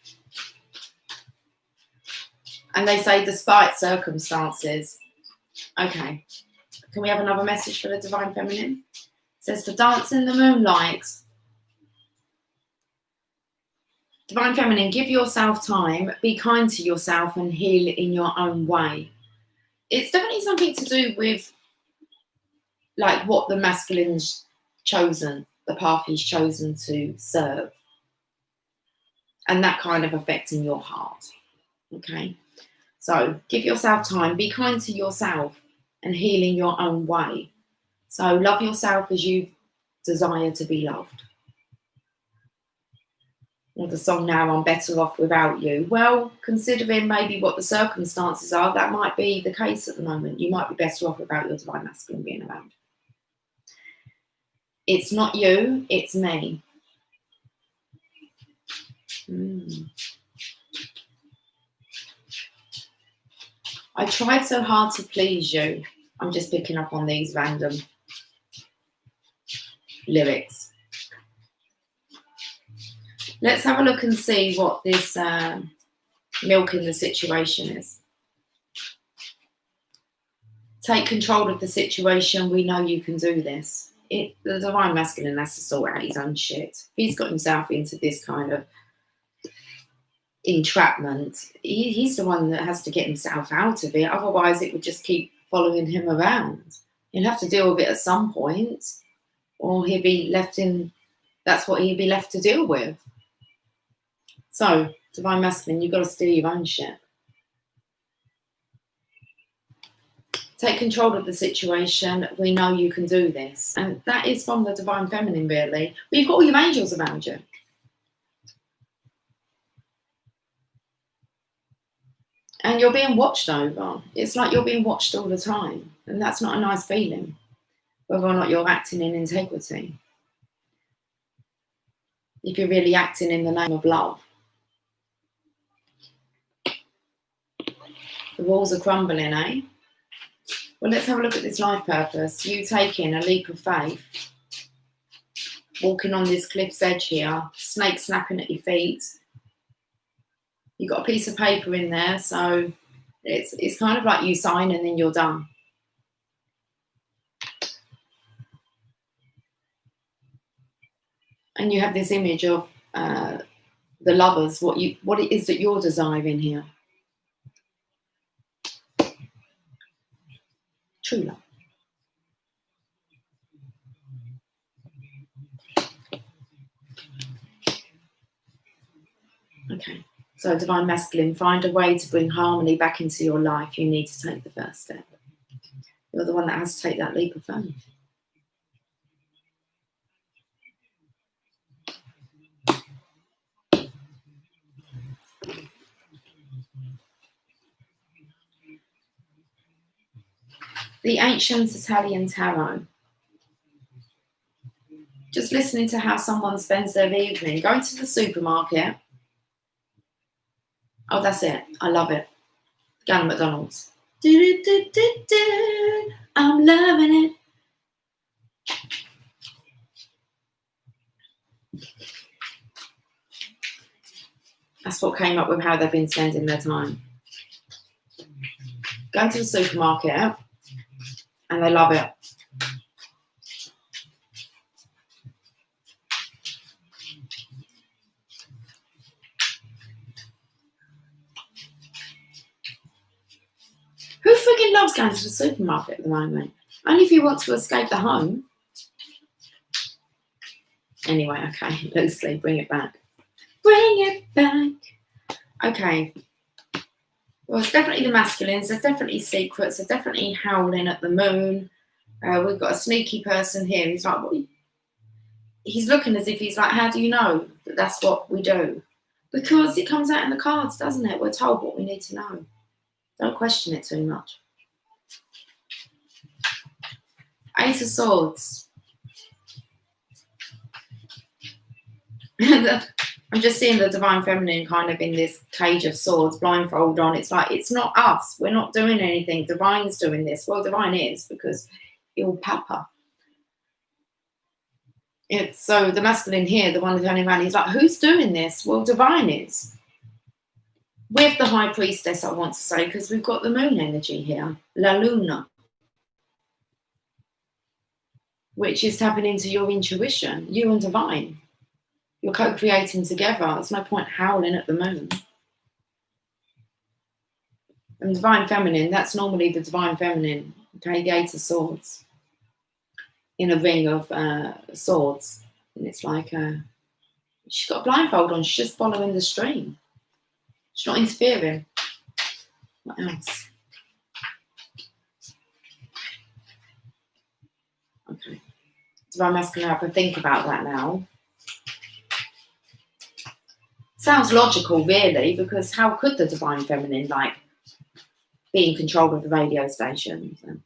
And they say despite circumstances. Okay. Can we have another message for the Divine Feminine? It says to dance in the moonlight. Divine Feminine, give yourself time, be kind to yourself and heal in your own way. It's definitely something to do with like what the masculine's chosen, the path he's chosen to serve. And that kind of affecting your heart. Okay. So give yourself time, be kind to yourself and heal in your own way. So love yourself as you desire to be loved. Or the song now, I'm better off without you. Well, considering maybe what the circumstances are, that might be the case at the moment. You might be better off without your Divine Masculine being around. It's not you, it's me. I tried so hard to please you. I'm just picking up on these random lyrics. Let's have a look and see what this milking the situation is. Take control of the situation. We know you can do this. The Divine Masculine has to sort out his own shit. He's got himself into this kind of entrapment. He's the one that has to get himself out of it. Otherwise, it would just keep following him around. He'll have to deal with it at some point, or he'll be left in. That's what he'll be left to deal with. So, Divine Masculine, you've got to steer your own ship. Take control of the situation. We know you can do this. And that is from the Divine Feminine, really. But you've got all your angels around you. And you're being watched over. It's like you're being watched all the time. And that's not a nice feeling, whether or not you're acting in integrity. If you're really acting in the name of love. The walls are crumbling, eh? Well, let's have a look at this life purpose. You taking a leap of faith, walking on this cliff's edge here, snake snapping at your feet. You've got a piece of paper in there, so it's kind of like you sign and then you're done. And you have this image of the lovers, what it is that you're desiring here. True love. Okay, so Divine Masculine, find a way to bring harmony back into your life. You need to take the first step. You're the one that has to take that leap of faith. The Ancient Italian Tarot. Just listening to how someone spends their evening, going to the supermarket. Oh, that's it. I love it. Going to McDonald's. I'm loving it. That's what came up with how they've been spending their time. Going to the supermarket and they love it. Who freaking loves going to the supermarket at the moment? Only if you want to escape the home. Anyway, okay, loosely, bring it back. Bring it back. Okay. Well, it's definitely the masculines. There's definitely secrets. There's definitely howling at the moon. We've got a sneaky person here. He's like, what? He's looking as if he's like, how do you know that that's what we do? Because it comes out in the cards, doesn't it? We're told what we need to know. Don't question it too much. Ace of Swords. I'm just seeing the Divine Feminine kind of in this cage of swords, blindfold on. It's like, it's not us. We're not doing anything. Divine's doing this. Well, Divine is, because you're Papa. It's so the masculine here, the one turning around, he's like, who's doing this? Well, Divine is. With the High Priestess, I want to say, because we've got the moon energy here, La Luna, which is tapping into your intuition, you and Divine. You're co-creating together. There's no point howling at the moon. And Divine Feminine, that's normally the Divine Feminine, okay, the Eight of Swords, in a ring of swords. And it's like, she's got a blindfold on, she's just following the stream. She's not interfering. What else? Okay. Divine Masculine, I have to think about that now. Sounds logical, really, because how could the Divine Feminine, like, be in control of the radio stations and,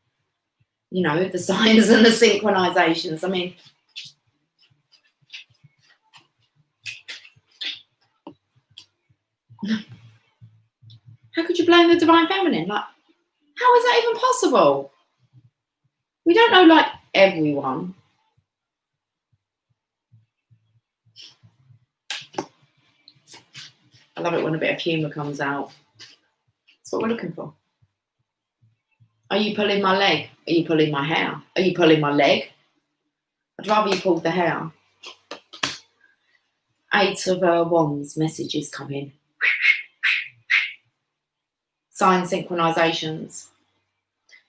you know, the signs and the synchronizations? I mean, how could you blame the Divine Feminine? Like, how is that even possible? We don't know, like, everyone. I love it when a bit of humour comes out. That's what we're looking for. Are you pulling my leg? Are you pulling my hair? Are you pulling my leg? I'd rather you pulled the hair. Eight of Wands, messages come in. sign synchronizations.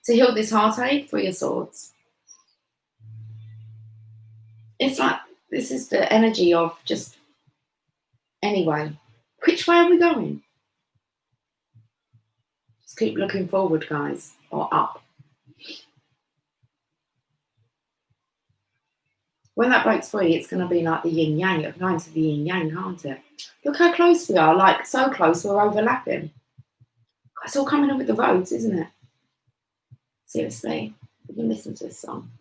To heal this heartache, 3 of Swords. It's like, this is the energy of just, anyway, which way are we going? Just keep looking forward, guys, or up. When that breaks free, it's going to be like the yin yang. It's going to the yin yang, can't it? Look how close we are, like so close we're overlapping. It's all coming up with the roads, isn't it? Seriously, you can listen to this song.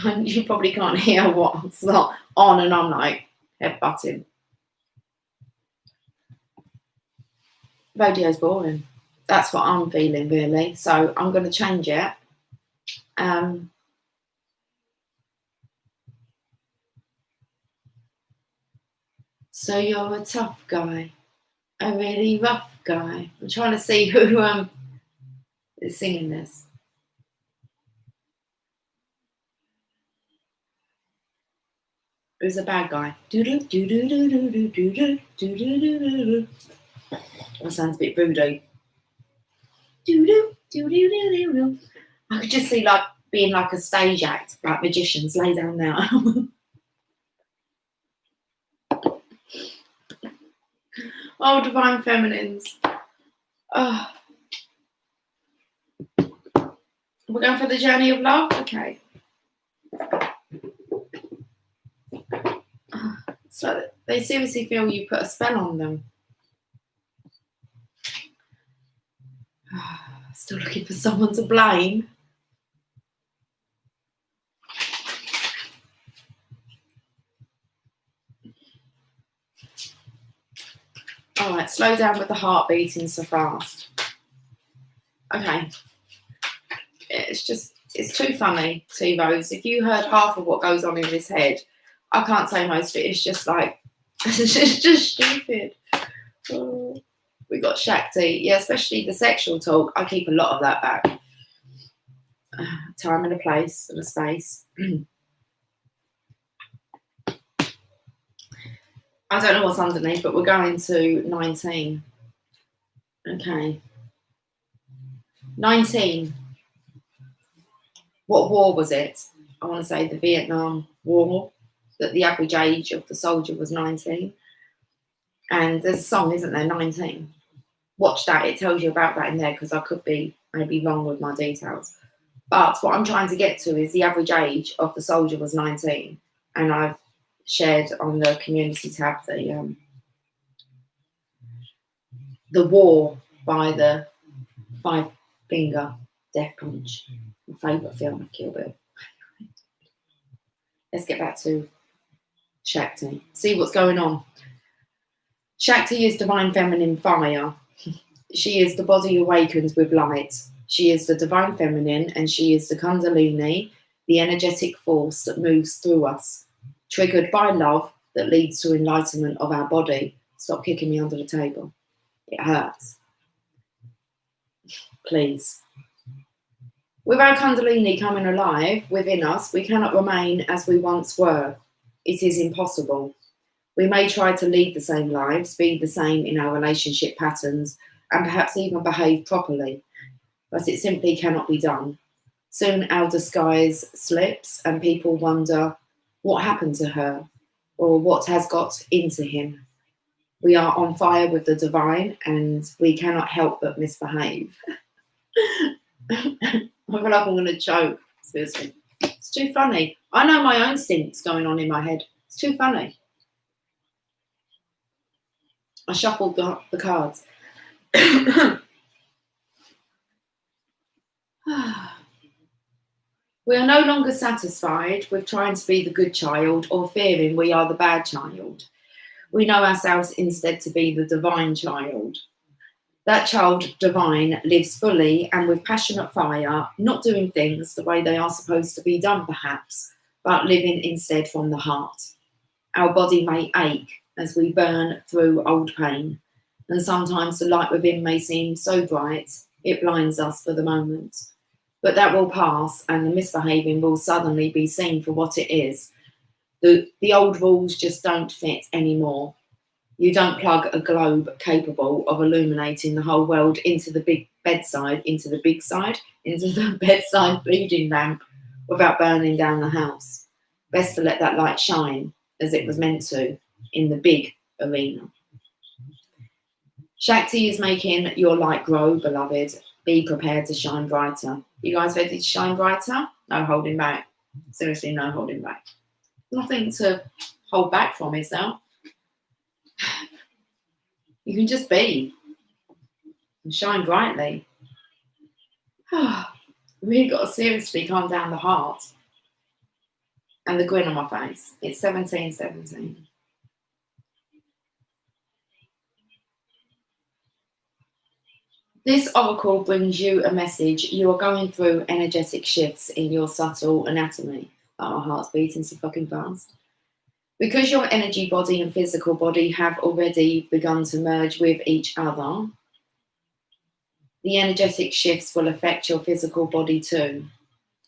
You probably can't hear what's not on, and I'm like headbutting. Radio's boring. That's what I'm feeling, really. So I'm going to change it. So you're a tough guy, a really rough guy. I'm trying to see who is singing this. Who's a bad guy? That sounds a bit voodoo. I could just see like being like a stage act, like magicians. Lay down now. Oh, divine feminines. Oh. We're going for the journey of love? Okay. So they seriously feel you put a spell on them. Still looking for someone to blame. All right, slow down with the heart beating so fast. Okay. It's too funny, T-Rose. If you heard half of what goes on in this head, I can't say most of it. It's just like, it's just stupid. Oh. We got Shakti. Yeah, especially the sexual talk. I keep a lot of that back. Time and a place and a space. I don't know what's underneath, but we're going to 19. Okay. 19. What war was it? I want to say the Vietnam War, that the average age of the soldier was 19. And there's a song, isn't there, 19? Watch that, it tells you about that in there, because I could be maybe wrong with my details. But what I'm trying to get to is the average age of the soldier was 19. And I've shared on the community tab the War by the Five Finger Death Punch. My favourite film of Kill Bill. Let's get back to Shakti. See what's going on. Shakti is divine feminine fire. She is the body awakens with light. She is the divine feminine, and she is the Kundalini, the energetic force that moves through us, triggered by love that leads to enlightenment of our body. Stop kicking me under the table. It hurts. Please. With our Kundalini coming alive within us, we cannot remain as we once were. It is impossible. We may try to lead the same lives, be the same in our relationship patterns, and perhaps even behave properly, but it simply cannot be done. Soon our disguise slips and people wonder what happened to her or what has got into him. We are on fire with the divine and we cannot help but misbehave. I feel like I'm going to choke, seriously. It's too funny. I know my own stints going on in my head. It's too funny. I shuffled the cards. We are no longer satisfied with trying to be the good child or fearing we are the bad child. We know ourselves instead to be the divine child. That child divine lives fully and with passionate fire, not doing things the way they are supposed to be done perhaps, but living instead from the heart. Our body may ache as we burn through old pain, and sometimes the light within may seem so bright it blinds us for the moment. But that will pass and the misbehaving will suddenly be seen for what it is, The old rules just don't fit anymore. You don't plug a globe capable of illuminating the whole world into the big bedside, into the big side, into the bedside feeding lamp without burning down the house. Best to let that light shine as it was meant to in the big arena. Shakti is making your light grow, beloved. Be prepared to shine brighter. You guys ready to shine brighter? No holding back. Seriously, no holding back. Nothing to hold back from, is there? You can just be and shine brightly. Really got to seriously calm down the heart and the grin on my face. It's 17:17. This oracle brings you a message. You are going through energetic shifts in your subtle anatomy. Oh, my heart's beating so fucking fast. Because your energy body and physical body have already begun to merge with each other, the energetic shifts will affect your physical body too.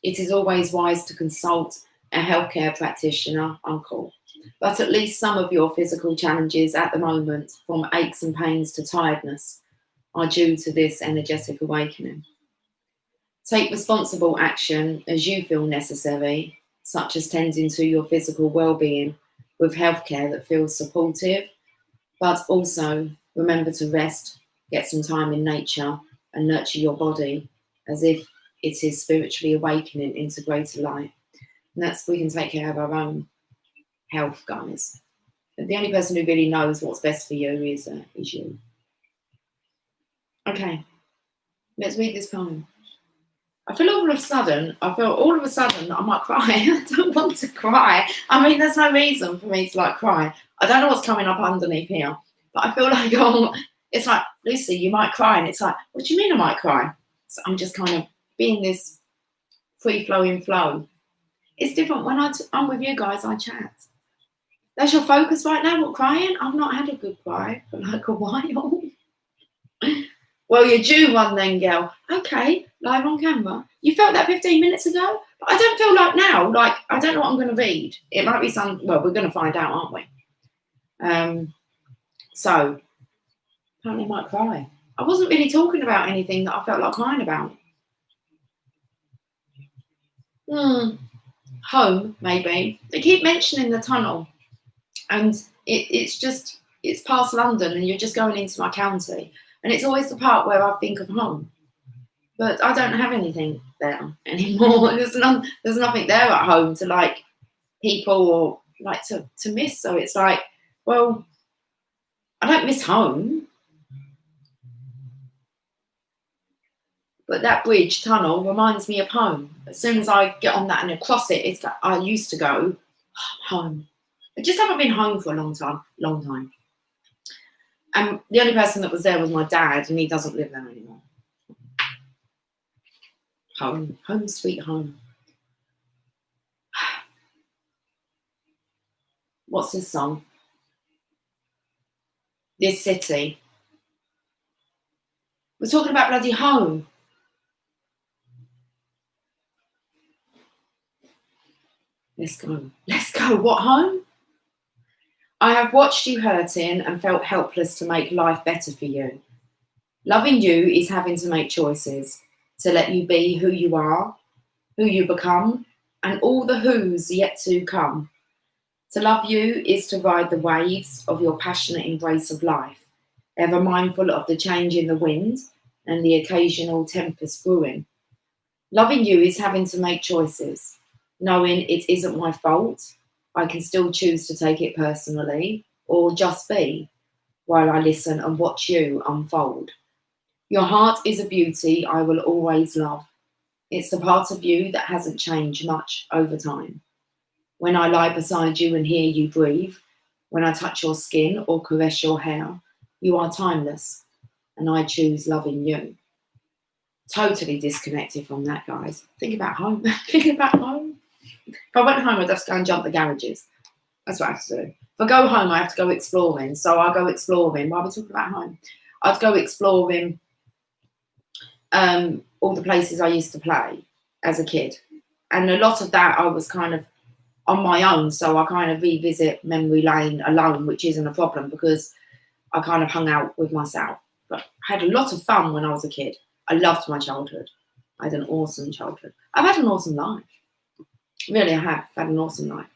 It is always wise to consult a healthcare practitioner, uncle. But at least some of your physical challenges at the moment, from aches and pains to tiredness, are due to this energetic awakening. Take responsible action as you feel necessary, such as tending to your physical well-being with healthcare that feels supportive, but also remember to rest, get some time in nature, and nurture your body as if it is spiritually awakening into greater light. And we can take care of our own health, guys. The only person who really knows what's best for you is you. Okay, let's read this poem. I feel all of a sudden I might cry. I don't want to cry. I mean, there's no reason for me to cry. I don't know what's coming up underneath here, but I feel like, it's like, Lucy, you might cry. And it's like, what do you mean I might cry? So I'm just kind of being this free-flowing flow. It's different when I'm with you guys, I chat. That's your focus right now, what, crying? I've not had a good cry for a while. Well, you're due one then, girl. Okay, live on camera. You felt that 15 minutes ago? But I don't feel like now. I don't know what I'm going to read. It might be well, we're going to find out, aren't we? So, apparently I might cry. I wasn't really talking about anything that I felt like crying about. Home, maybe. They keep mentioning the tunnel. And it's past London and you're just going into my county. And it's always the part where I think of home. But I don't have anything there anymore. There's nothing there at home to people or to miss. So it's like, well, I don't miss home. But that bridge tunnel reminds me of home. As soon as I get on that and across it, it's like I used to go home. I just haven't been home for a long time. And the only person that was there was my dad, and he doesn't live there anymore. Home sweet home. What's this song? This city. We're talking about bloody home. Let's go. What, home? I have watched you hurting and felt helpless to make life better for you. Loving you is having to make choices to let you be who you are, who you become, and all the who's yet to come. To love you is to ride the waves of your passionate embrace of life, ever mindful of the change in the wind and the occasional tempest brewing. Loving you is having to make choices, knowing it isn't my fault. I can still choose to take it personally or just be while I listen and watch you unfold. Your heart is a beauty I will always love. It's the part of you that hasn't changed much over time. When I lie beside you and hear you breathe, when I touch your skin or caress your hair, you are timeless, and I choose loving you. Totally disconnected from that, guys. Think about home. If I went home, I'd have to go and jump the garages. That's what I have to do. If I go home, I have to go exploring. So I'll go exploring. Why are we talking about home? I'd go exploring all the places I used to play as a kid. And a lot of that I was kind of on my own. So I kind of revisit memory lane alone, which isn't a problem because I kind of hung out with myself. But I had a lot of fun when I was a kid. I loved my childhood. I had an awesome childhood. I've had an awesome life. Really, I have had an awesome life.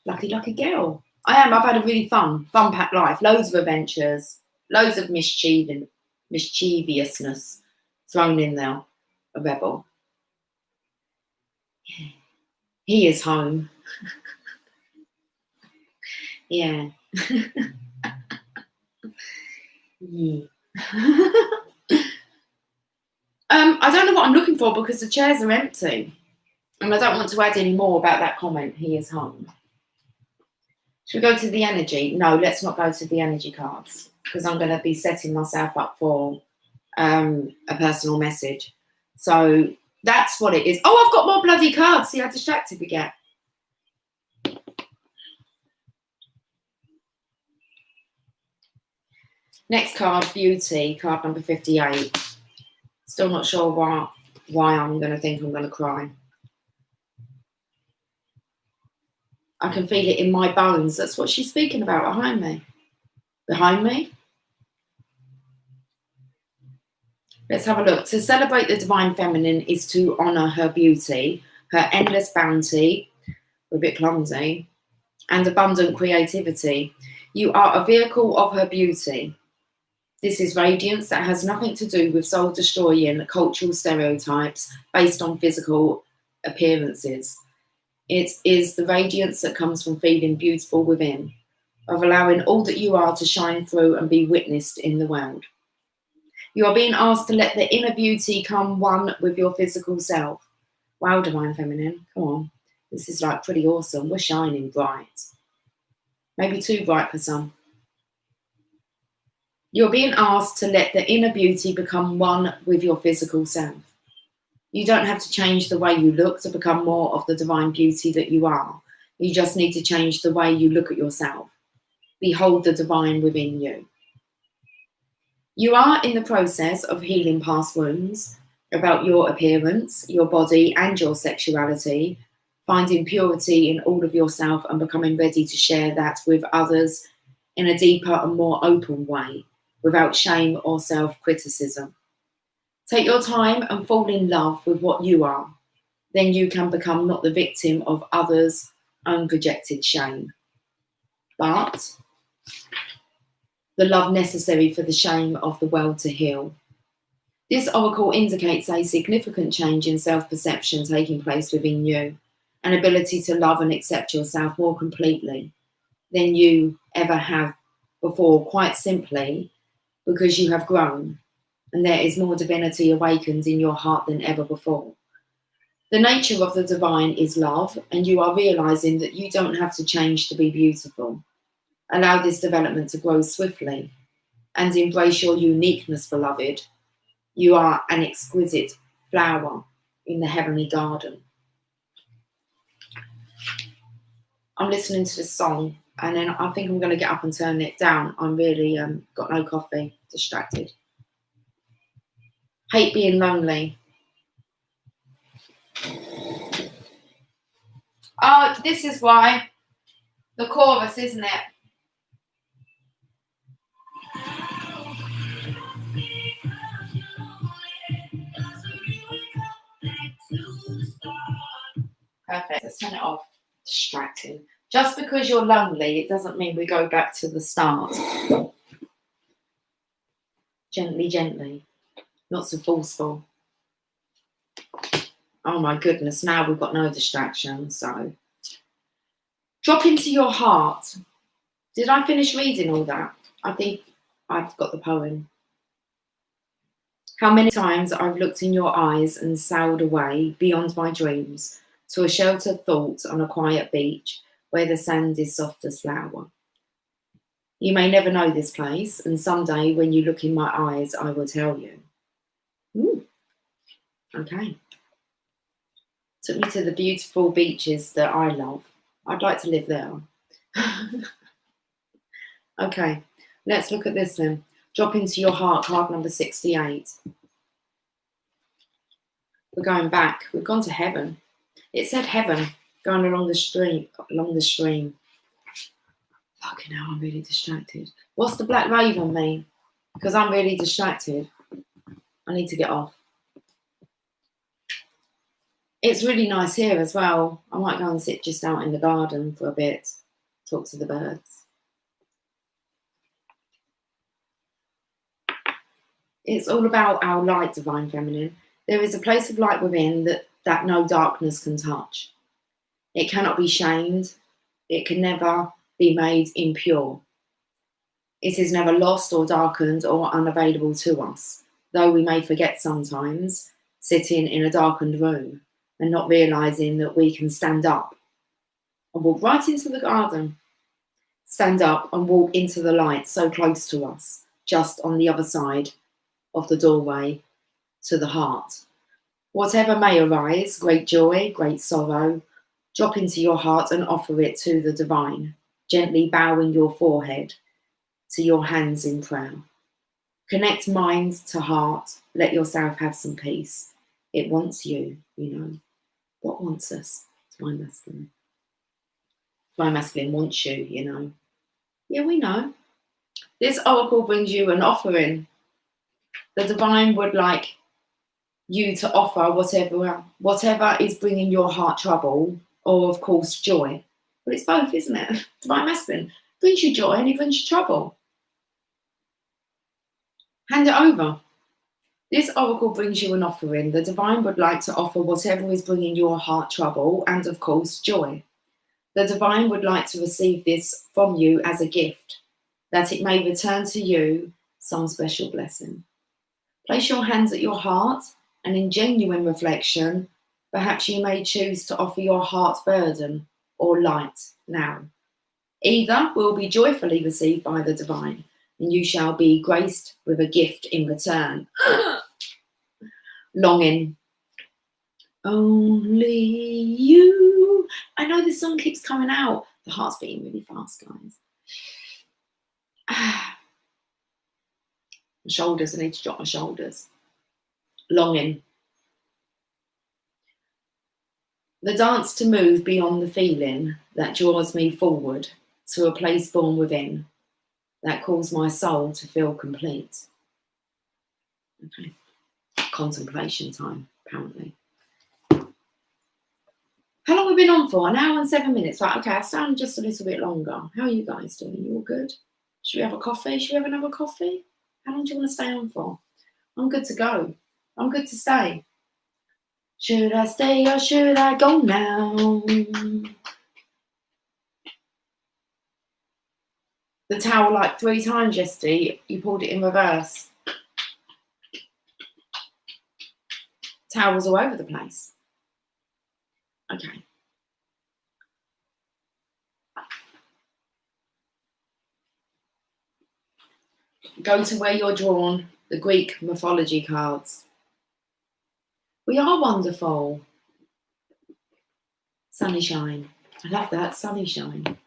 Lucky, lucky girl. I am. I've had a really fun-packed life. Loads of adventures, loads of mischievousness thrown in there. A rebel. He is home. Yeah. Yeah. I don't know what I'm looking for because the chairs are empty. And I don't want to add any more about that comment. He is home. Should we go to the energy? No, let's not go to the energy cards because I'm going to be setting myself up for a personal message. So that's what it is. Oh, I've got more bloody cards. See how distracted we get. Next card, Beauty, card number 58. Still not sure why I'm going to think I'm going to cry. I can feel it in my bones. That's what she's speaking about behind me. Behind me? Let's have a look. To celebrate the divine feminine is to honour her beauty, her endless bounty, we're a bit clumsy, and abundant creativity. You are a vehicle of her beauty. This is radiance that has nothing to do with soul-destroying cultural stereotypes based on physical appearances. It is the radiance that comes from feeling beautiful within, of allowing all that you are to shine through and be witnessed in the world. You are being asked to let the inner beauty come one with your physical self. Wow, divine feminine, come on. This is like pretty awesome. We're shining bright. Maybe too bright for some. You're being asked to let the inner beauty become one with your physical self. You don't have to change the way you look to become more of the divine beauty that you are. You just need to change the way you look at yourself. Behold the divine within you. You are in the process of healing past wounds about your appearance, your body, and your sexuality, finding purity in all of yourself and becoming ready to share that with others in a deeper and more open way, without shame or self-criticism. Take your time and fall in love with what you are. Then you can become not the victim of others' unprojected shame, but the love necessary for the shame of the world to heal. This oracle indicates a significant change in self-perception taking place within you, an ability to love and accept yourself more completely than you ever have before, quite simply because you have grown and there is more divinity awakened in your heart than ever before. The nature of the divine is love, and you are realizing that you don't have to change to be beautiful. Allow this development to grow swiftly and embrace your uniqueness, beloved. You are an exquisite flower in the heavenly garden. I'm listening to this song and then I think I'm going to get up and turn it down. I'm really got no coffee, distracted. Hate being lonely. Oh, this is why. The chorus, isn't it? Perfect. Let's turn it off. Distracting. Just because you're lonely, it doesn't mean we go back to the start. Gently, gently. Not so forceful. Oh my goodness, now we've got no distractions. So, drop into your heart. Did I finish reading all that? I think I've got the poem. How many times I've looked in your eyes and sailed away beyond my dreams to a sheltered thought on a quiet beach where the sand is soft as flour. You may never know this place, and someday when you look in my eyes, I will tell you. Ooh. Okay. Took me to the beautiful beaches that I love. I'd like to live there. Okay, let's look at this then. Drop into your heart, card number 68. We're going back. We've gone to heaven. It said heaven. going along the stream. Fucking hell, I'm really distracted. What's the black raven mean? Because I'm really distracted. I need to get off. It's really nice here as well. I might go and sit just out in the garden for a bit, talk to the birds. It's all about our light, Divine Feminine. There is a place of light within that no darkness can touch. It cannot be shamed. It can never be made impure. It is never lost or darkened or unavailable to us, though we may forget sometimes, sitting in a darkened room and not realising that we can stand up and walk right into the garden. Stand up and walk into the light so close to us, just on the other side of the doorway to the heart. Whatever may arise, great joy, great sorrow, drop into your heart and offer it to the divine, gently bowing your forehead to your hands in prayer. Connect mind to heart, let yourself have some peace. It wants you, you know. What wants us? Divine Masculine. Divine Masculine wants you, you know. Yeah, we know. This oracle brings you an offering. The divine would like you to offer whatever is bringing your heart trouble, or of course joy. But it's both, isn't it? Divine Masculine brings you joy and it brings you trouble. Hand it over. This oracle brings you an offering. The divine would like to offer whatever is bringing your heart trouble and of course joy. The divine would like to receive this from you as a gift, that it may return to you some special blessing. Place your hands at your heart, and in genuine reflection, perhaps you may choose to offer your heart's burden or light now. Either will be joyfully received by the divine, and you shall be graced with a gift in return. Longing. Only you. I know this song keeps coming out. The heart's beating really fast, guys. My shoulders, I need to drop my shoulders. Longing. The dance to move beyond the feeling that draws me forward to a place born within that calls my soul to feel complete. Okay. Contemplation time, apparently. How long have we been on for? An hour and 7 minutes. Right, okay, I'll stand just a little bit longer. How are you guys doing? You all good? Should we have a coffee? Should we have another coffee? How long do you want to stay on for? I'm good to go. I'm good to stay. Should I stay or should I go now? The towel like 3 times yesterday. You pulled it in reverse. Towels all over the place. Okay. Go to where you're drawn, the Greek mythology cards. We are wonderful. Sunny shine. I love that, sunny shine.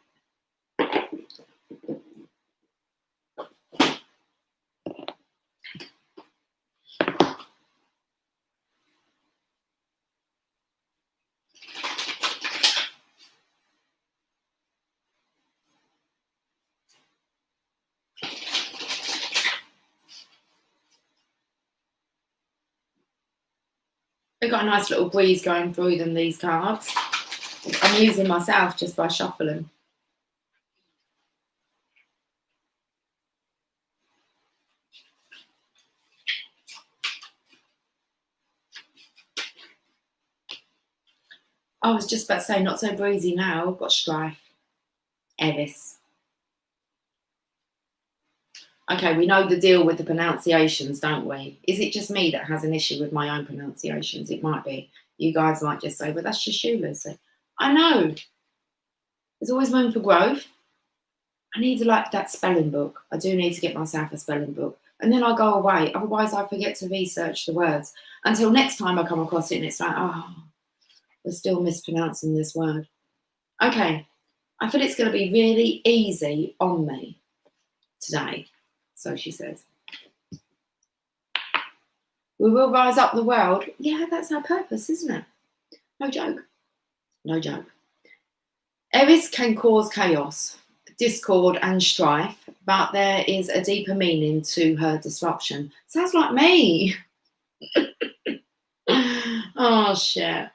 They've got a nice little breeze going through them, these cards. I'm using myself just by shuffling. I was just about to say, not so breezy now. Got strife. Eris. Okay, we know the deal with the pronunciations, don't we? Is it just me that has an issue with my own pronunciations? It might be. You guys might just say, but that's just you, Lucy. I know. There's always room for growth. I need that spelling book. I do need to get myself a spelling book. And then I go away. Otherwise, I forget to research the words. Until next time I come across it and it's like, oh, we're still mispronouncing this word. Okay. I feel it's going to be really easy on me today. So she says. We will rise up the world. Yeah, that's our purpose, isn't it? No joke. No joke. Eris can cause chaos, discord and strife, but there is a deeper meaning to her disruption. Sounds like me. Oh, shit.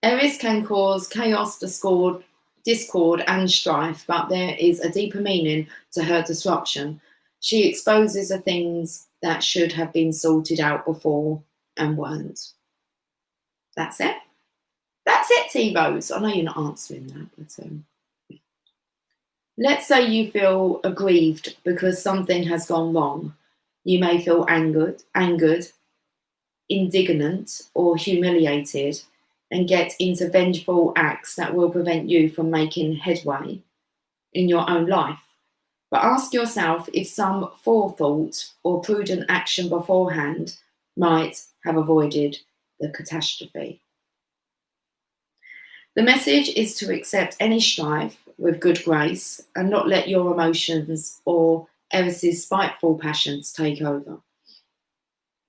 Eris can cause chaos, discord and strife, but there is a deeper meaning to her disruption. She exposes the things that should have been sorted out before and weren't. That's it. That's it, T-Rose. I know you're not answering that, but let's say you feel aggrieved because something has gone wrong. You may feel angered, indignant, or humiliated, and get into vengeful acts that will prevent you from making headway in your own life. But ask yourself if some forethought or prudent action beforehand might have avoided the catastrophe. The message is to accept any strife with good grace and not let your emotions or Eris's spiteful passions take over.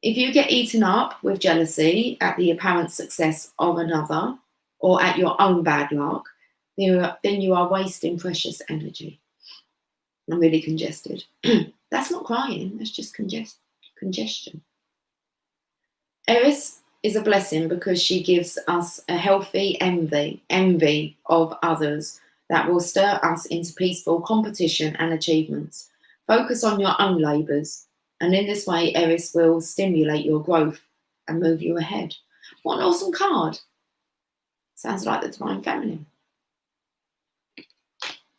If you get eaten up with jealousy at the apparent success of another or at your own bad luck, then you are wasting precious energy. I'm really congested. That's not crying, that's just congestion. Eris is a blessing because she gives us a healthy envy of others that will stir us into peaceful competition and achievements. Focus on your own labours, and in this way, Eris will stimulate your growth and move you ahead. What an awesome card. Sounds like the Divine Feminine.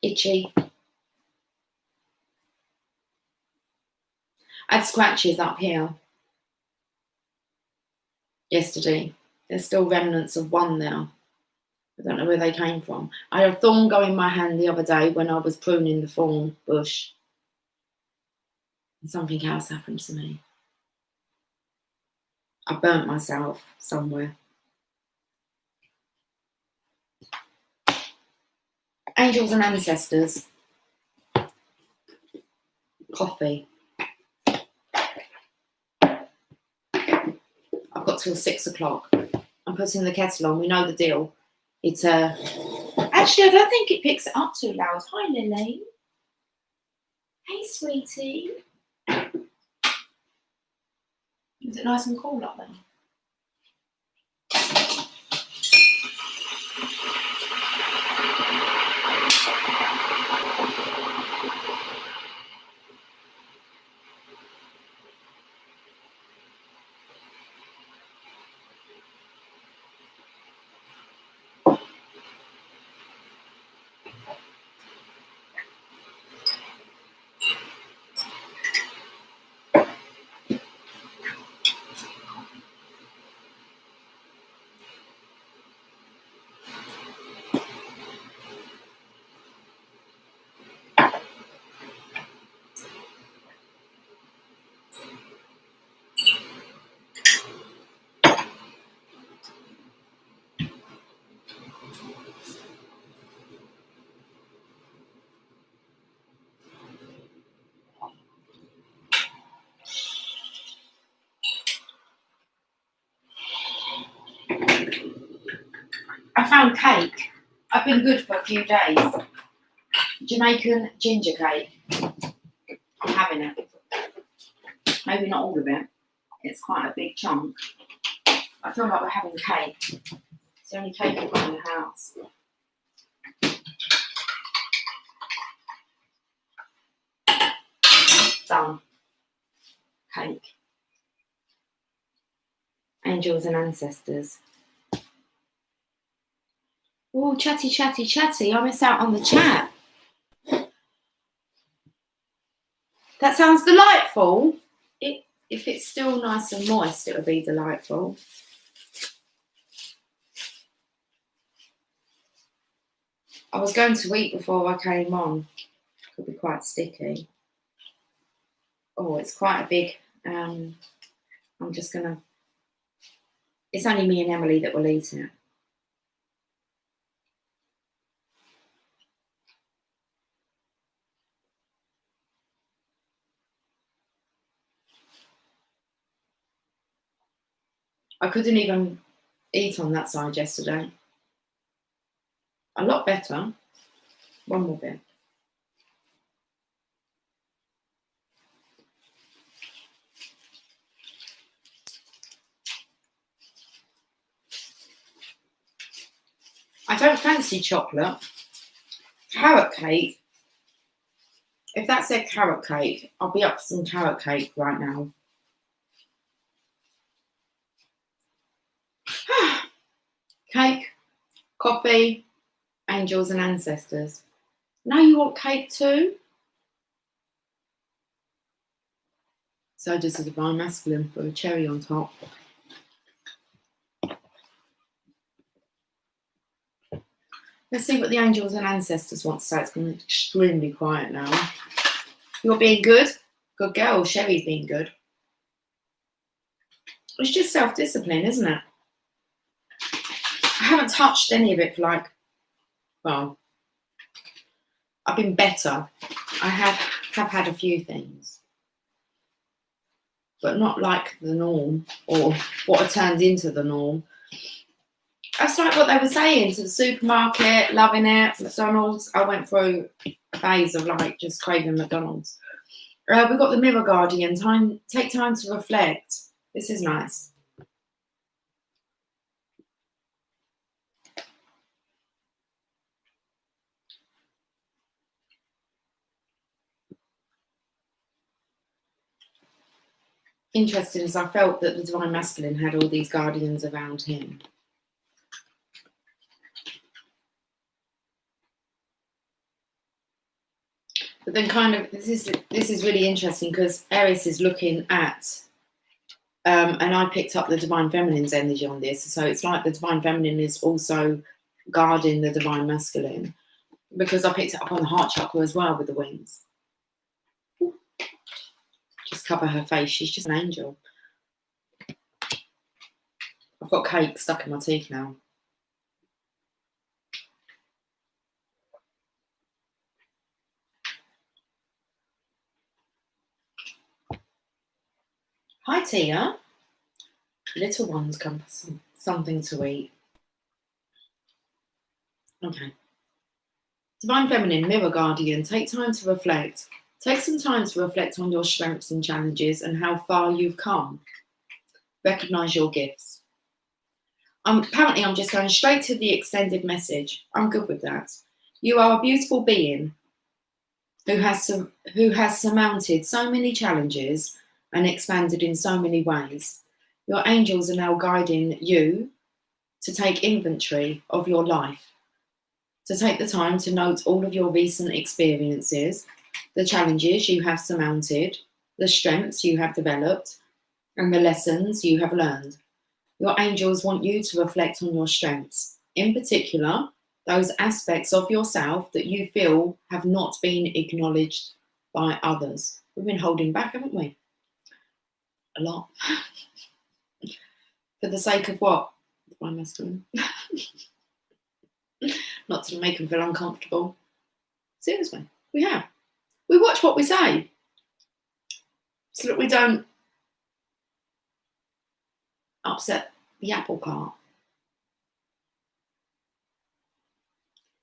Itchy. I had scratches up here yesterday. There's still remnants of one there. I don't know where they came from. I had a thorn go in my hand the other day when I was pruning the thorn bush. And something else happened to me. I burnt myself somewhere. Angels and ancestors. Coffee. I've got till 6 o'clock. I'm putting the kettle on. We know the deal. It's actually, I don't think it picks it up too loud. Hi, Lily. Hey, sweetie. Is it nice and cool up there? I found cake. I've been good for a few days. Jamaican ginger cake. I'm having it. Maybe not all of it. It's quite a big chunk. I feel like we're having cake. It's the only cake I've got in the house. Done. Cake. Angels and ancestors. Oh, chatty, chatty, chatty. I miss out on the chat. That sounds delightful. If it's still nice and moist, it would be delightful. I was going to eat before I came on. Could be quite sticky. Oh, it's quite a big. I'm just gonna. It's only me and Emily that will eat it. I couldn't even eat on that side yesterday. A lot better. One more bit. I don't fancy chocolate. Carrot cake. If that said carrot cake, I'll be up for some carrot cake right now. Cake, coffee, angels and ancestors. Now you want cake too? So does the divine masculine with a cherry on top. Let's see what the angels and ancestors want to say. It's going to be extremely quiet now. You're being good. Good girl. Sherry's being good. It's just self-discipline, isn't it? I haven't touched any of it for well, I've been better. I have had a few things, but not like the norm or what had turned into the norm. That's like what they were saying, to the supermarket, loving it, McDonald's. I went through a phase of just craving McDonald's. We've got the Mirror Guardian. Take time to reflect. This is nice. Interesting, as I felt that the divine masculine had all these guardians around him. But then this is really interesting because Eris is looking at, and I picked up the divine feminine's energy on this. So it's like the divine feminine is also guarding the divine masculine, because I picked it up on the heart chakra as well with the wings. Just cover her face. She's just an angel. I've got cake stuck in my teeth now. Hi, Tia. Little ones come for something to eat. Okay. Divine Feminine, Mirror Guardian, take time to reflect. Take some time to reflect on your strengths and challenges and how far you've come. Recognise your gifts. Apparently, I'm just going straight to the extended message. I'm good with that. You are a beautiful being who has surmounted so many challenges and expanded in so many ways. Your angels are now guiding you to take inventory of your life, to take the time to note all of your recent experiences, the challenges you have surmounted, the strengths you have developed, and the lessons you have learned. Your angels want you to reflect on your strengths, in particular, those aspects of yourself that you feel have not been acknowledged by others. We've been holding back, haven't we? A lot. For the sake of what? My masculine. Not to make them feel uncomfortable. Seriously, we have. We watch what we say so that we don't upset the apple cart.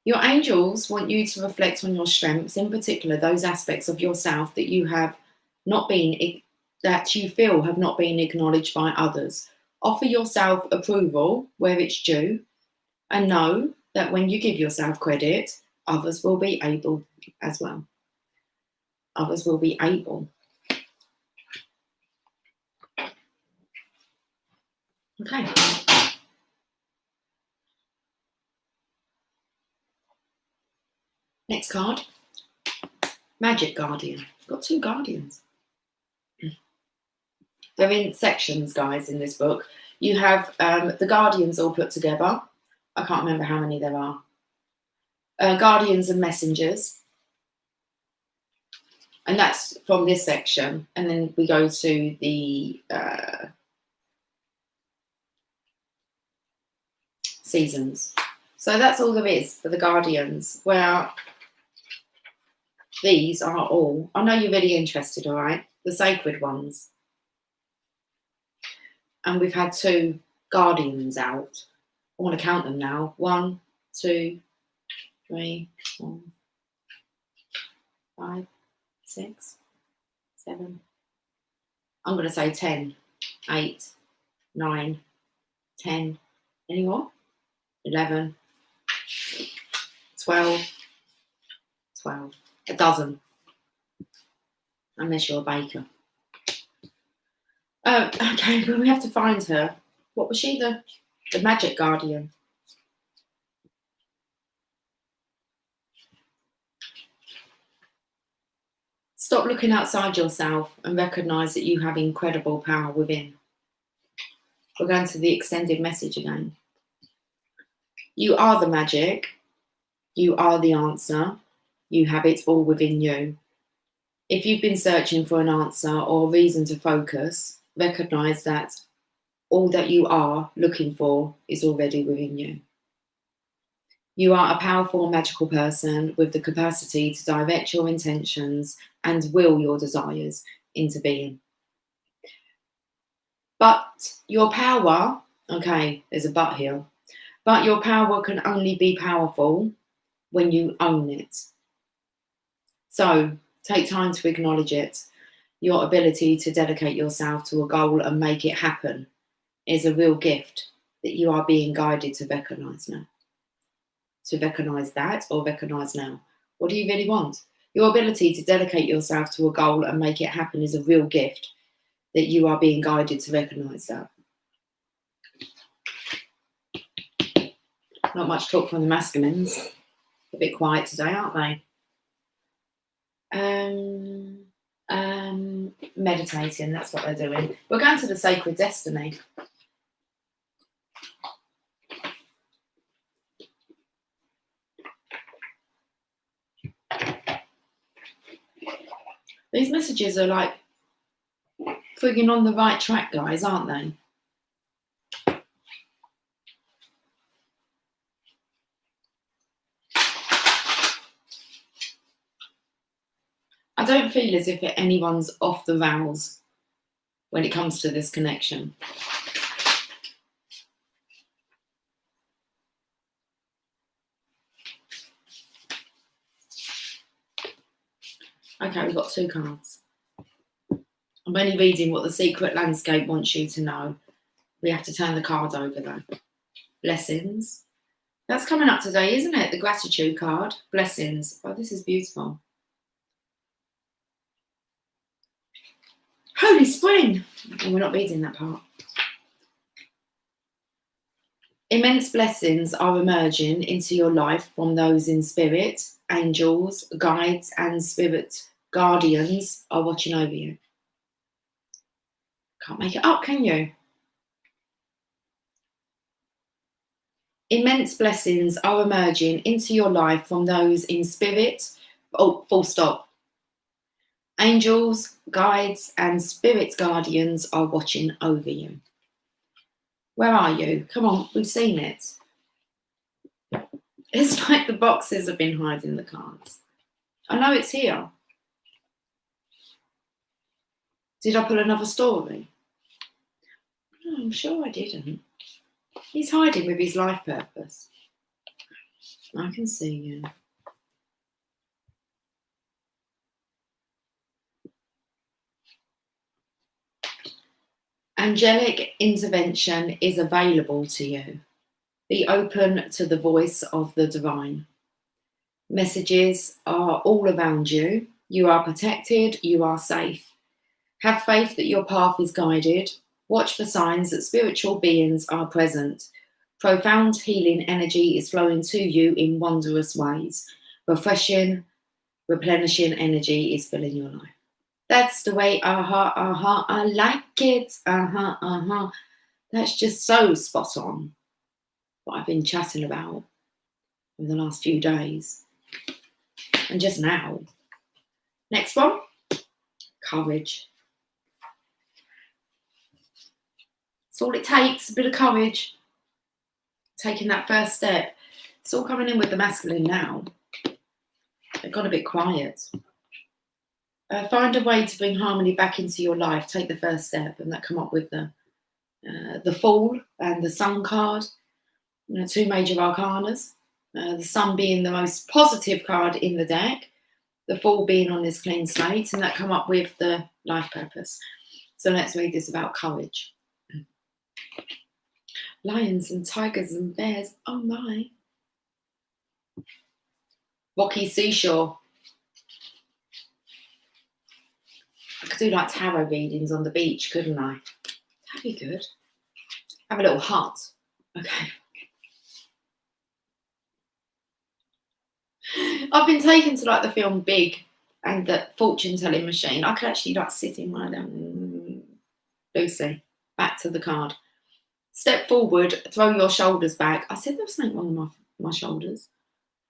Your angels want you to reflect on your strengths, in particular those aspects of yourself that you feel have not been acknowledged by others. Offer yourself approval where it's due, and know that when you give yourself credit, others will be able as well. Others will be able. Okay. Next card. Magic Guardian. I've got 2 guardians. They're in sections, guys, in this book. You have the guardians all put together. I can't remember how many there are. Guardians and messengers. And that's from this section. And then we go to the seasons. So that's all there is for the guardians, where these are all, I know you're really interested, all right? The sacred ones. And we've had 2 guardians out. I want to count them now. 1, 2, 3, 4, 5, 6, 7. I'm going to say 10, 8, 9, 10. Any more? 11, 12, 12. A dozen. Unless you're a baker. Okay, but we have to find her. What was she? The magic guardian. Stop looking outside yourself and recognise that you have incredible power within. We're going to the extended message again. You are the magic. You are the answer. You have it all within you. If you've been searching for an answer or a reason to focus, recognise that all that you are looking for is already within you. You are a powerful, magical person with the capacity to direct your intentions and will your desires into being. But your power, okay, there's a but here, but your power can only be powerful when you own it. So take time to acknowledge it. Your ability to dedicate yourself to a goal and make it happen is a real gift that you are being guided to recognise now. To recognise that or recognise now. What do you really want? Your ability to dedicate yourself to a goal and make it happen is a real gift that you are being guided to recognise that. Not much talk from the masculines. A bit quiet today, aren't they? Meditating, that's what they're doing. We're going to the sacred destiny. These messages are like frigging on the right track, guys, aren't they? I don't feel as if anyone's off the rails when it comes to this connection. Okay, we've got 2 cards. I'm only reading what the secret landscape wants you to know. We have to turn the card over though. Blessings. That's coming up today, isn't it? The gratitude card. Blessings. Oh, this is beautiful. Holy Spring. And we're not reading that part. Immense blessings are emerging into your life from those in spirit. Angels, guides, and spirit guardians are watching over you. Can't make it up, can you? Immense blessings are emerging into your life from those in spirit. Oh, full stop. Angels, guides, and spirit guardians are watching over you. Where are you? Come on, we've seen it. It's like the boxes have been hiding the cards. I know it's here. Did I pull another story? No, I'm sure I didn't. He's hiding with his life purpose. I can see you. Angelic intervention is available to you. Be open to the voice of the divine. Messages are all around you. You are protected. You are safe. Have faith that your path is guided. Watch for signs that spiritual beings are present. Profound healing energy is flowing to you in wondrous ways. Refreshing, replenishing energy is filling your life. That's the way, I like it, That's just so spot on what I've been chatting about in the last few days. And just now. Next one, courage. It's all it takes, a bit of courage. Taking that first step. It's all coming in with the masculine now. They've got a bit quiet. Find a way to bring harmony back into your life. Take the first step, and that come up with the Fool and the Sun card. 2 major arcanas. The Sun being the most positive card in the deck, the Fool being on this clean slate, and that come up with the life purpose. So let's read this about courage. Lions and tigers and bears. Oh my. Rocky seashore. I could do like tarot readings on the beach, couldn't I? That'd be good. Have a little hut. Okay. I've been taken to like the film Big and the fortune telling machine. I could actually like sit in one of them. Lucy, back to the card. Step forward, throw your shoulders back. I said there was something wrong with my shoulders.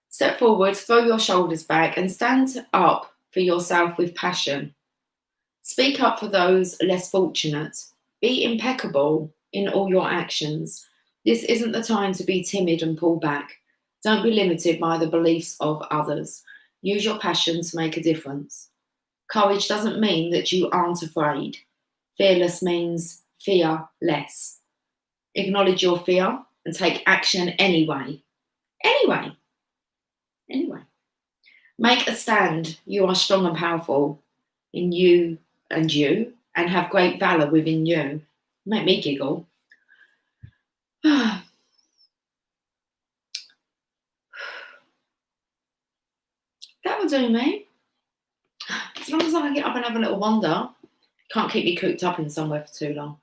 Step forward, throw your shoulders back, and stand up for yourself with passion. Speak up for those less fortunate. Be impeccable in all your actions. This isn't the time to be timid and pull back. Don't be limited by the beliefs of others. Use your passion to make a difference. Courage doesn't mean that you aren't afraid. Fearless means fear less. Acknowledge your fear and take action anyway. Anyway. Make a stand. You are strong and powerful in you, and have great valor within you. Make me giggle. That will do me. As long as I get up and have a little wander, can't keep me cooped up in somewhere for too long.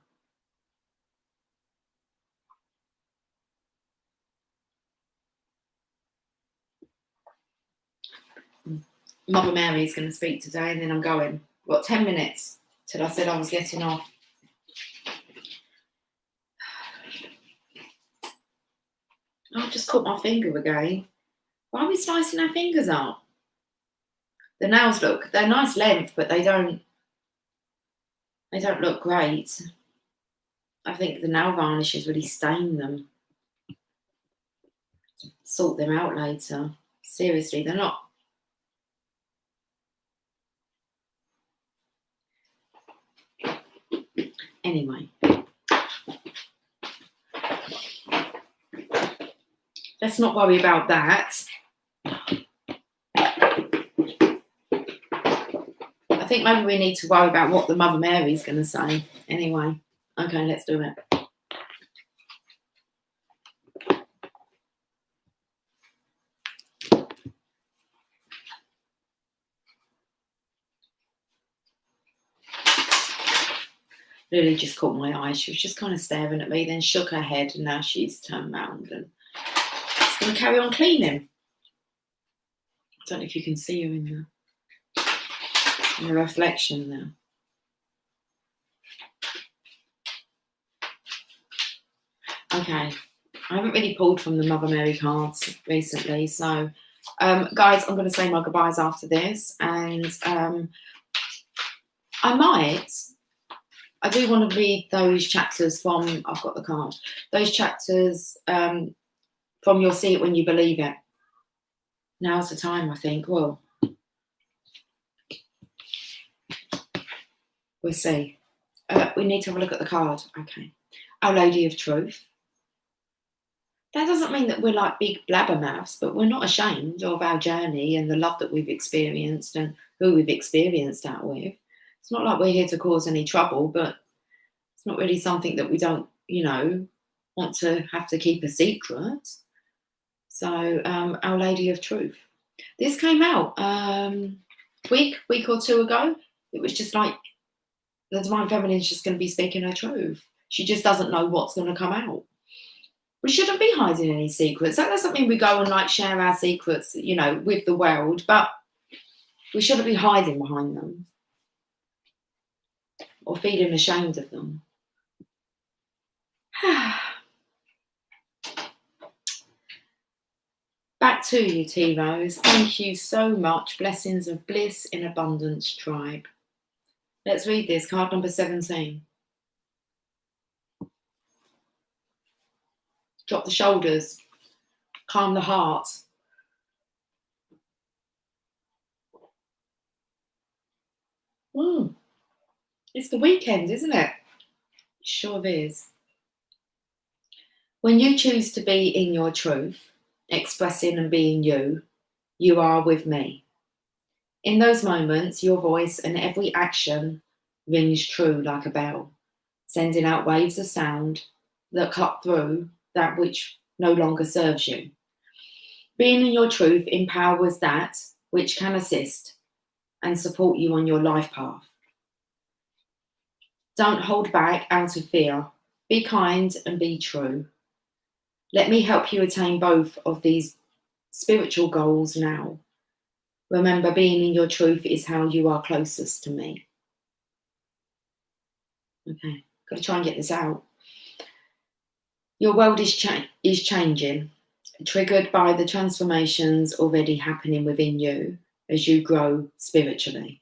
Mother Mary is going to speak today, and then I'm going. Got 10 minutes till I said I was getting off. I've just caught my finger again. Why are we slicing our fingers up? The nails they're nice length, but they don't look great. I think the nail varnish has really stained them. Sort them out later. Seriously, they're not. Anyway. Let's not worry about that. I think maybe we need to worry about what the Mother Mary is going to say. Anyway, okay, let's do it. Lily just caught my eye. She was just kind of staring at me, then shook her head, and now she's turned round and she's going to carry on cleaning. I don't know if you can see her in the reflection there. Okay, I haven't really pulled from the Mother Mary cards recently, so guys, I'm going to say my goodbyes after this, and I do want to read those chapters from, I've got the card, those chapters from You'll See It When You Believe It. Now's the time, I think. Well, we'll see. We need to have a look at the card. Okay. Our Lady of Truth. That doesn't mean that we're like big blabbermouths, but we're not ashamed of our journey and the love that we've experienced and who we've experienced that with. It's not like we're here to cause any trouble, but it's not really something that we don't, want to have to keep a secret. So, Our Lady of Truth. This came out week or two ago. It was just like the Divine Feminine's just going to be speaking her truth. She just doesn't know what's going to come out. We shouldn't be hiding any secrets. That doesn't mean we go and like share our secrets, with the world, but we shouldn't be hiding behind them or feeling ashamed of them. Back to you, T-Rose. Thank you so much. Blessings of bliss in abundance, tribe. Let's read this. Card number 17. Drop the shoulders. Calm the heart. It's the weekend, isn't it? It sure is. When you choose to be in your truth, expressing and being you, you are with me. In those moments, your voice and every action rings true like a bell, sending out waves of sound that cut through that which no longer serves you. Being in your truth empowers that which can assist and support you on your life path. Don't hold back out of fear. Be kind and be true. Let me help you attain both of these spiritual goals now. Remember, being in your truth is how you are closest to me. Okay, got to try and get this out. Your world is changing, triggered by the transformations already happening within you as you grow spiritually.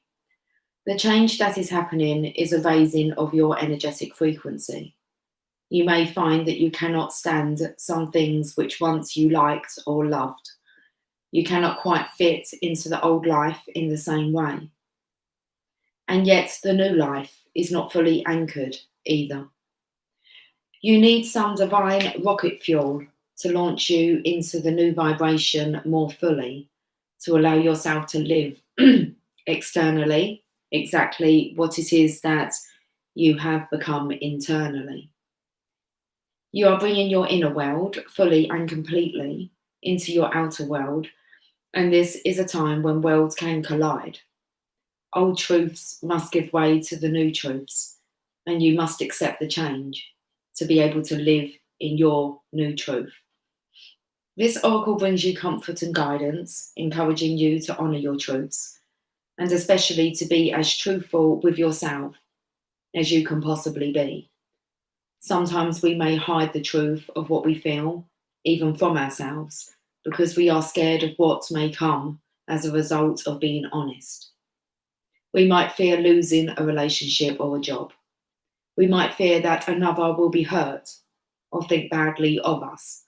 The change that is happening is a raising of your energetic frequency. You may find that you cannot stand some things which once you liked or loved. You cannot quite fit into the old life in the same way. And yet the new life is not fully anchored either. You need some divine rocket fuel to launch you into the new vibration more fully, to allow yourself to live externally exactly what it is that you have become internally. You are bringing your inner world fully and completely into your outer world, and this is a time when worlds can collide. Old truths must give way to the new truths, and you must accept the change to be able to live in your new truth. This oracle brings you comfort and guidance, encouraging you to honour your truths, and especially to be as truthful with yourself as you can possibly be. Sometimes we may hide the truth of what we feel, even from ourselves, because we are scared of what may come as a result of being honest. We might fear losing a relationship or a job. We might fear that another will be hurt or think badly of us.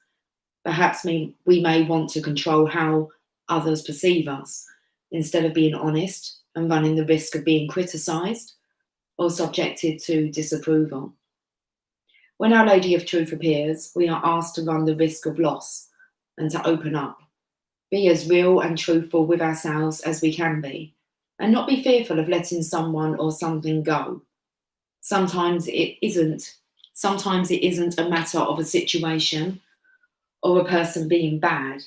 Perhaps we may want to control how others perceive us instead of being honest and running the risk of being criticised or subjected to disapproval. When Our Lady of Truth appears, we are asked to run the risk of loss and to open up. Be as real and truthful with ourselves as we can be, and not be fearful of letting someone or something go. Sometimes it isn't a matter of a situation or a person being bad,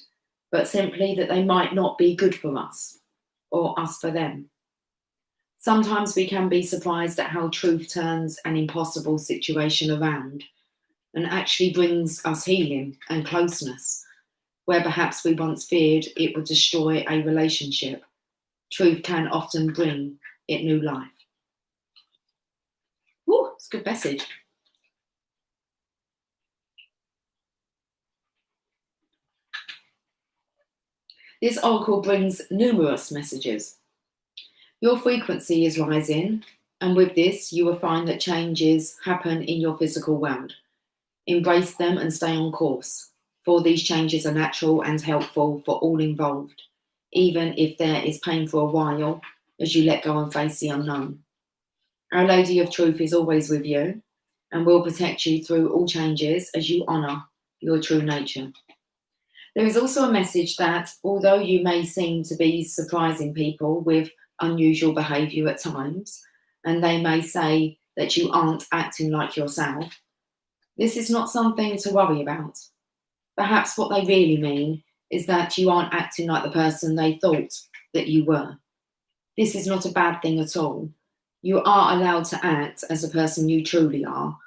but simply that they might not be good for us or us for them. Sometimes we can be surprised at how truth turns an impossible situation around and actually brings us healing and closeness, where perhaps we once feared it would destroy a relationship. Truth can often bring it new life. Ooh, it's a good message. This oracle brings numerous messages. Your frequency is rising, and with this, you will find that changes happen in your physical world. Embrace them and stay on course, for these changes are natural and helpful for all involved, even if there is pain for a while as you let go and face the unknown. Our Lady of Truth is always with you and will protect you through all changes as you honour your true nature. There is also a message that although you may seem to be surprising people with unusual behaviour at times, and they may say that you aren't acting like yourself, this is not something to worry about. Perhaps what they really mean is that you aren't acting like the person they thought that you were. This is not a bad thing at all. You are allowed to act as a person you truly are,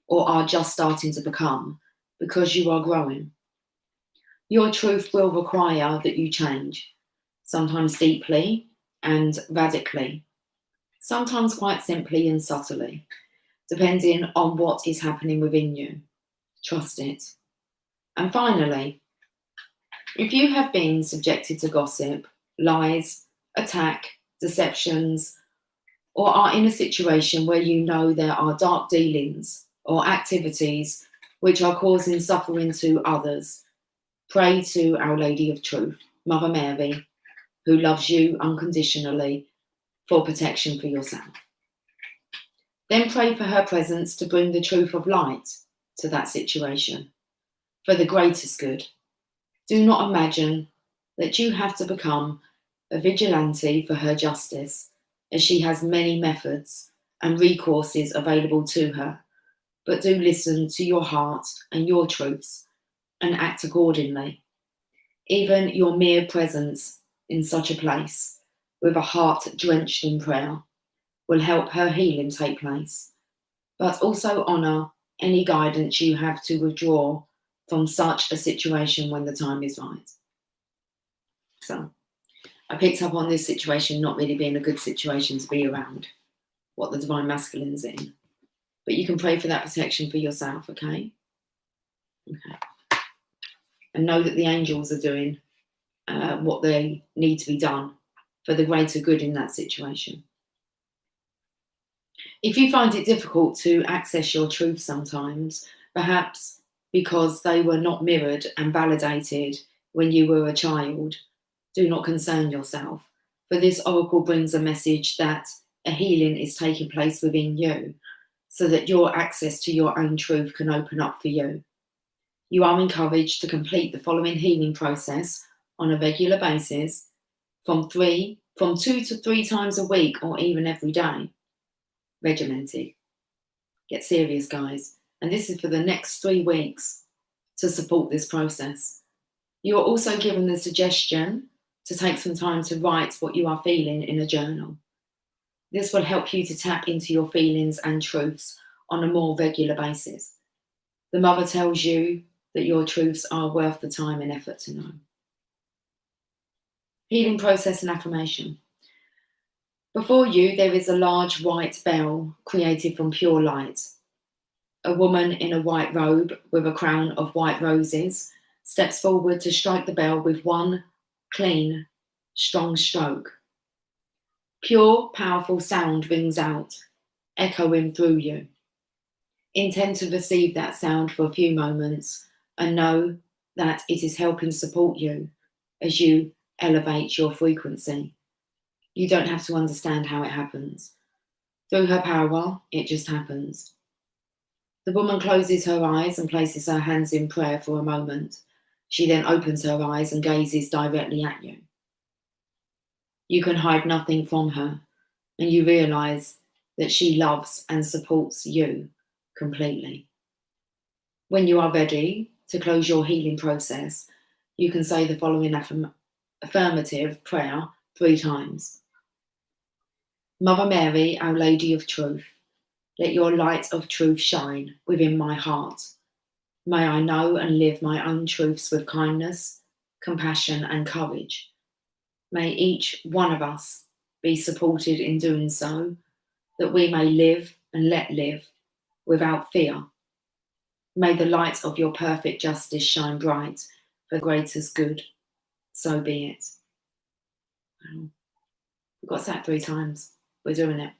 or are just starting to become, because you are growing. Your truth will require that you change, sometimes deeply and radically, sometimes quite simply and subtly, depending on what is happening within you. Trust it. And finally, if you have been subjected to gossip, lies, attack, deceptions, or are in a situation where you know there are dark dealings or activities which are causing suffering to others, pray to Our Lady of Truth, Mother Mary, who loves you unconditionally, for protection for yourself. Then pray for her presence to bring the truth of light to that situation, for the greatest good, Do not imagine that you have to become a vigilante for her justice, as she has many methods and recourses available to her, but do listen to your heart and your truths and act accordingly. Even your mere presence in such a place, with a heart drenched in prayer, will help her healing take place, but also honour any guidance you have to withdraw from such a situation when the time is right. So I picked up on this situation not really being a good situation to be around what the Divine Masculine's in. But you can pray for that protection for yourself, okay? Okay. And know that the angels are doing what they need to be done for the greater good in that situation. If you find it difficult to access your truth sometimes, perhaps because they were not mirrored and validated when you were a child, do not concern yourself, for this oracle brings a message that a healing is taking place within you, so that your access to your own truth can open up for you. You are encouraged to complete the following healing process on a regular basis, from 2 to 3 times a week, or even every day. Regimented. Get serious, guys. And this is for the next 3 weeks to support this process. You are also given the suggestion to take some time to write what you are feeling in a journal. This will help you to tap into your feelings and truths on a more regular basis. The mother tells you that your truths are worth the time and effort to know. Healing process and affirmation. Before you, there is a large white bell created from pure light. A woman in a white robe with a crown of white roses steps forward to strike the bell with one clean, strong stroke. Pure, powerful sound rings out, echoing through you. Intend to receive that sound for a few moments and know that it is helping support you as you elevate your frequency. You don't have to understand how it happens. Through her power, it just happens. The woman closes her eyes and places her hands in prayer for a moment. She then opens her eyes and gazes directly at you. You can hide nothing from her, and you realise that she loves and supports you completely. When you are ready to close your healing process, you can say the following affirmative prayer 3 times. Mother Mary, Our Lady of Truth, let your light of truth shine within my heart. May I know and live my own truths with kindness, compassion, and courage. May each one of us be supported in doing so, that we may live and let live without fear. May the light of your perfect justice shine bright for the greatest good. So be it. Wow. We've got to say it 3 times. We're doing it.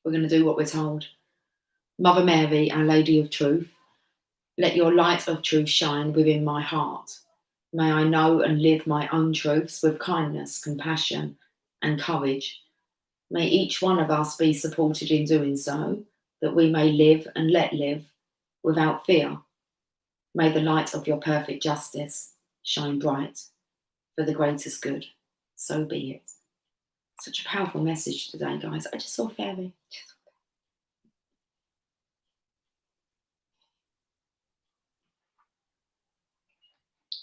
We're going to do what we're told. Mother Mary, Our Lady of Truth, let your light of truth shine within my heart. May I know and live my own truths with kindness, compassion, and courage. May each one of us be supported in doing so, that we may live and let live without fear. May the light of your perfect justice shine bright for the greatest good. So be it. Such a powerful message today, guys. I just saw fairy.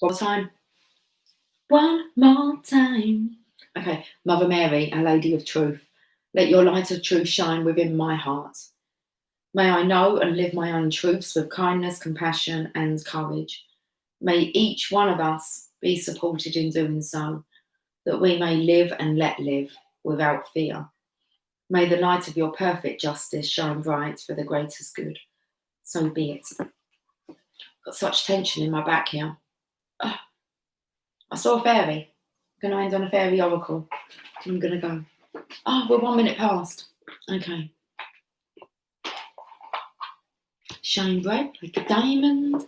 One more time. One more time. Okay. Mother Mary, Our Lady of Truth, let your light of truth shine within my heart. May I know and live my own truths with kindness, compassion, and courage. May each one of us be supported in doing so, that we may live and let live without fear. May the light of your perfect justice shine bright for the greatest good. So be it. Got such tension in my back here. Oh, I saw a fairy. I'm going to end on a fairy oracle. I'm going to go. Oh, we're 1 minute past. Okay. Shine bright like a diamond.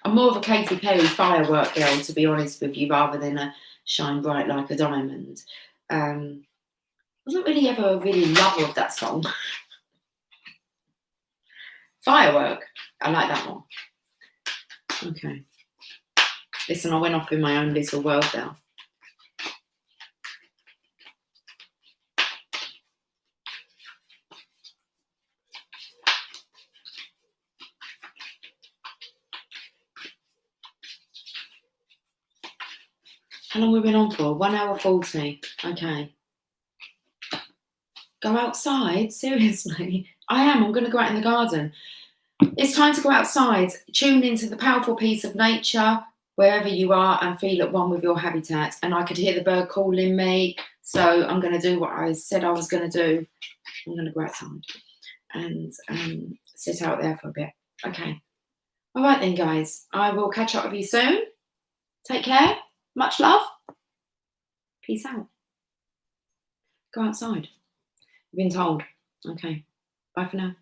I'm more of a Katy Perry firework girl, to be honest with you, rather than a Shine Bright Like a Diamond. I wasn't really ever a really lover of that song. Firework. I like that one. Okay. Listen, I went off in my own little world there. How long have we been on for? 1 hour 40. Okay. Go outside? Seriously? I am. I'm going to go out in the garden. It's time to go outside. Tune into the powerful peace of nature wherever you are and feel at one with your habitat. And I could hear the bird calling me. So I'm going to do what I said I was going to do. I'm going to go outside and sit out there for a bit. Okay. All right then, guys. I will catch up with you soon. Take care. Much love. Peace out. Go outside. You've been told. Okay. Bye for now.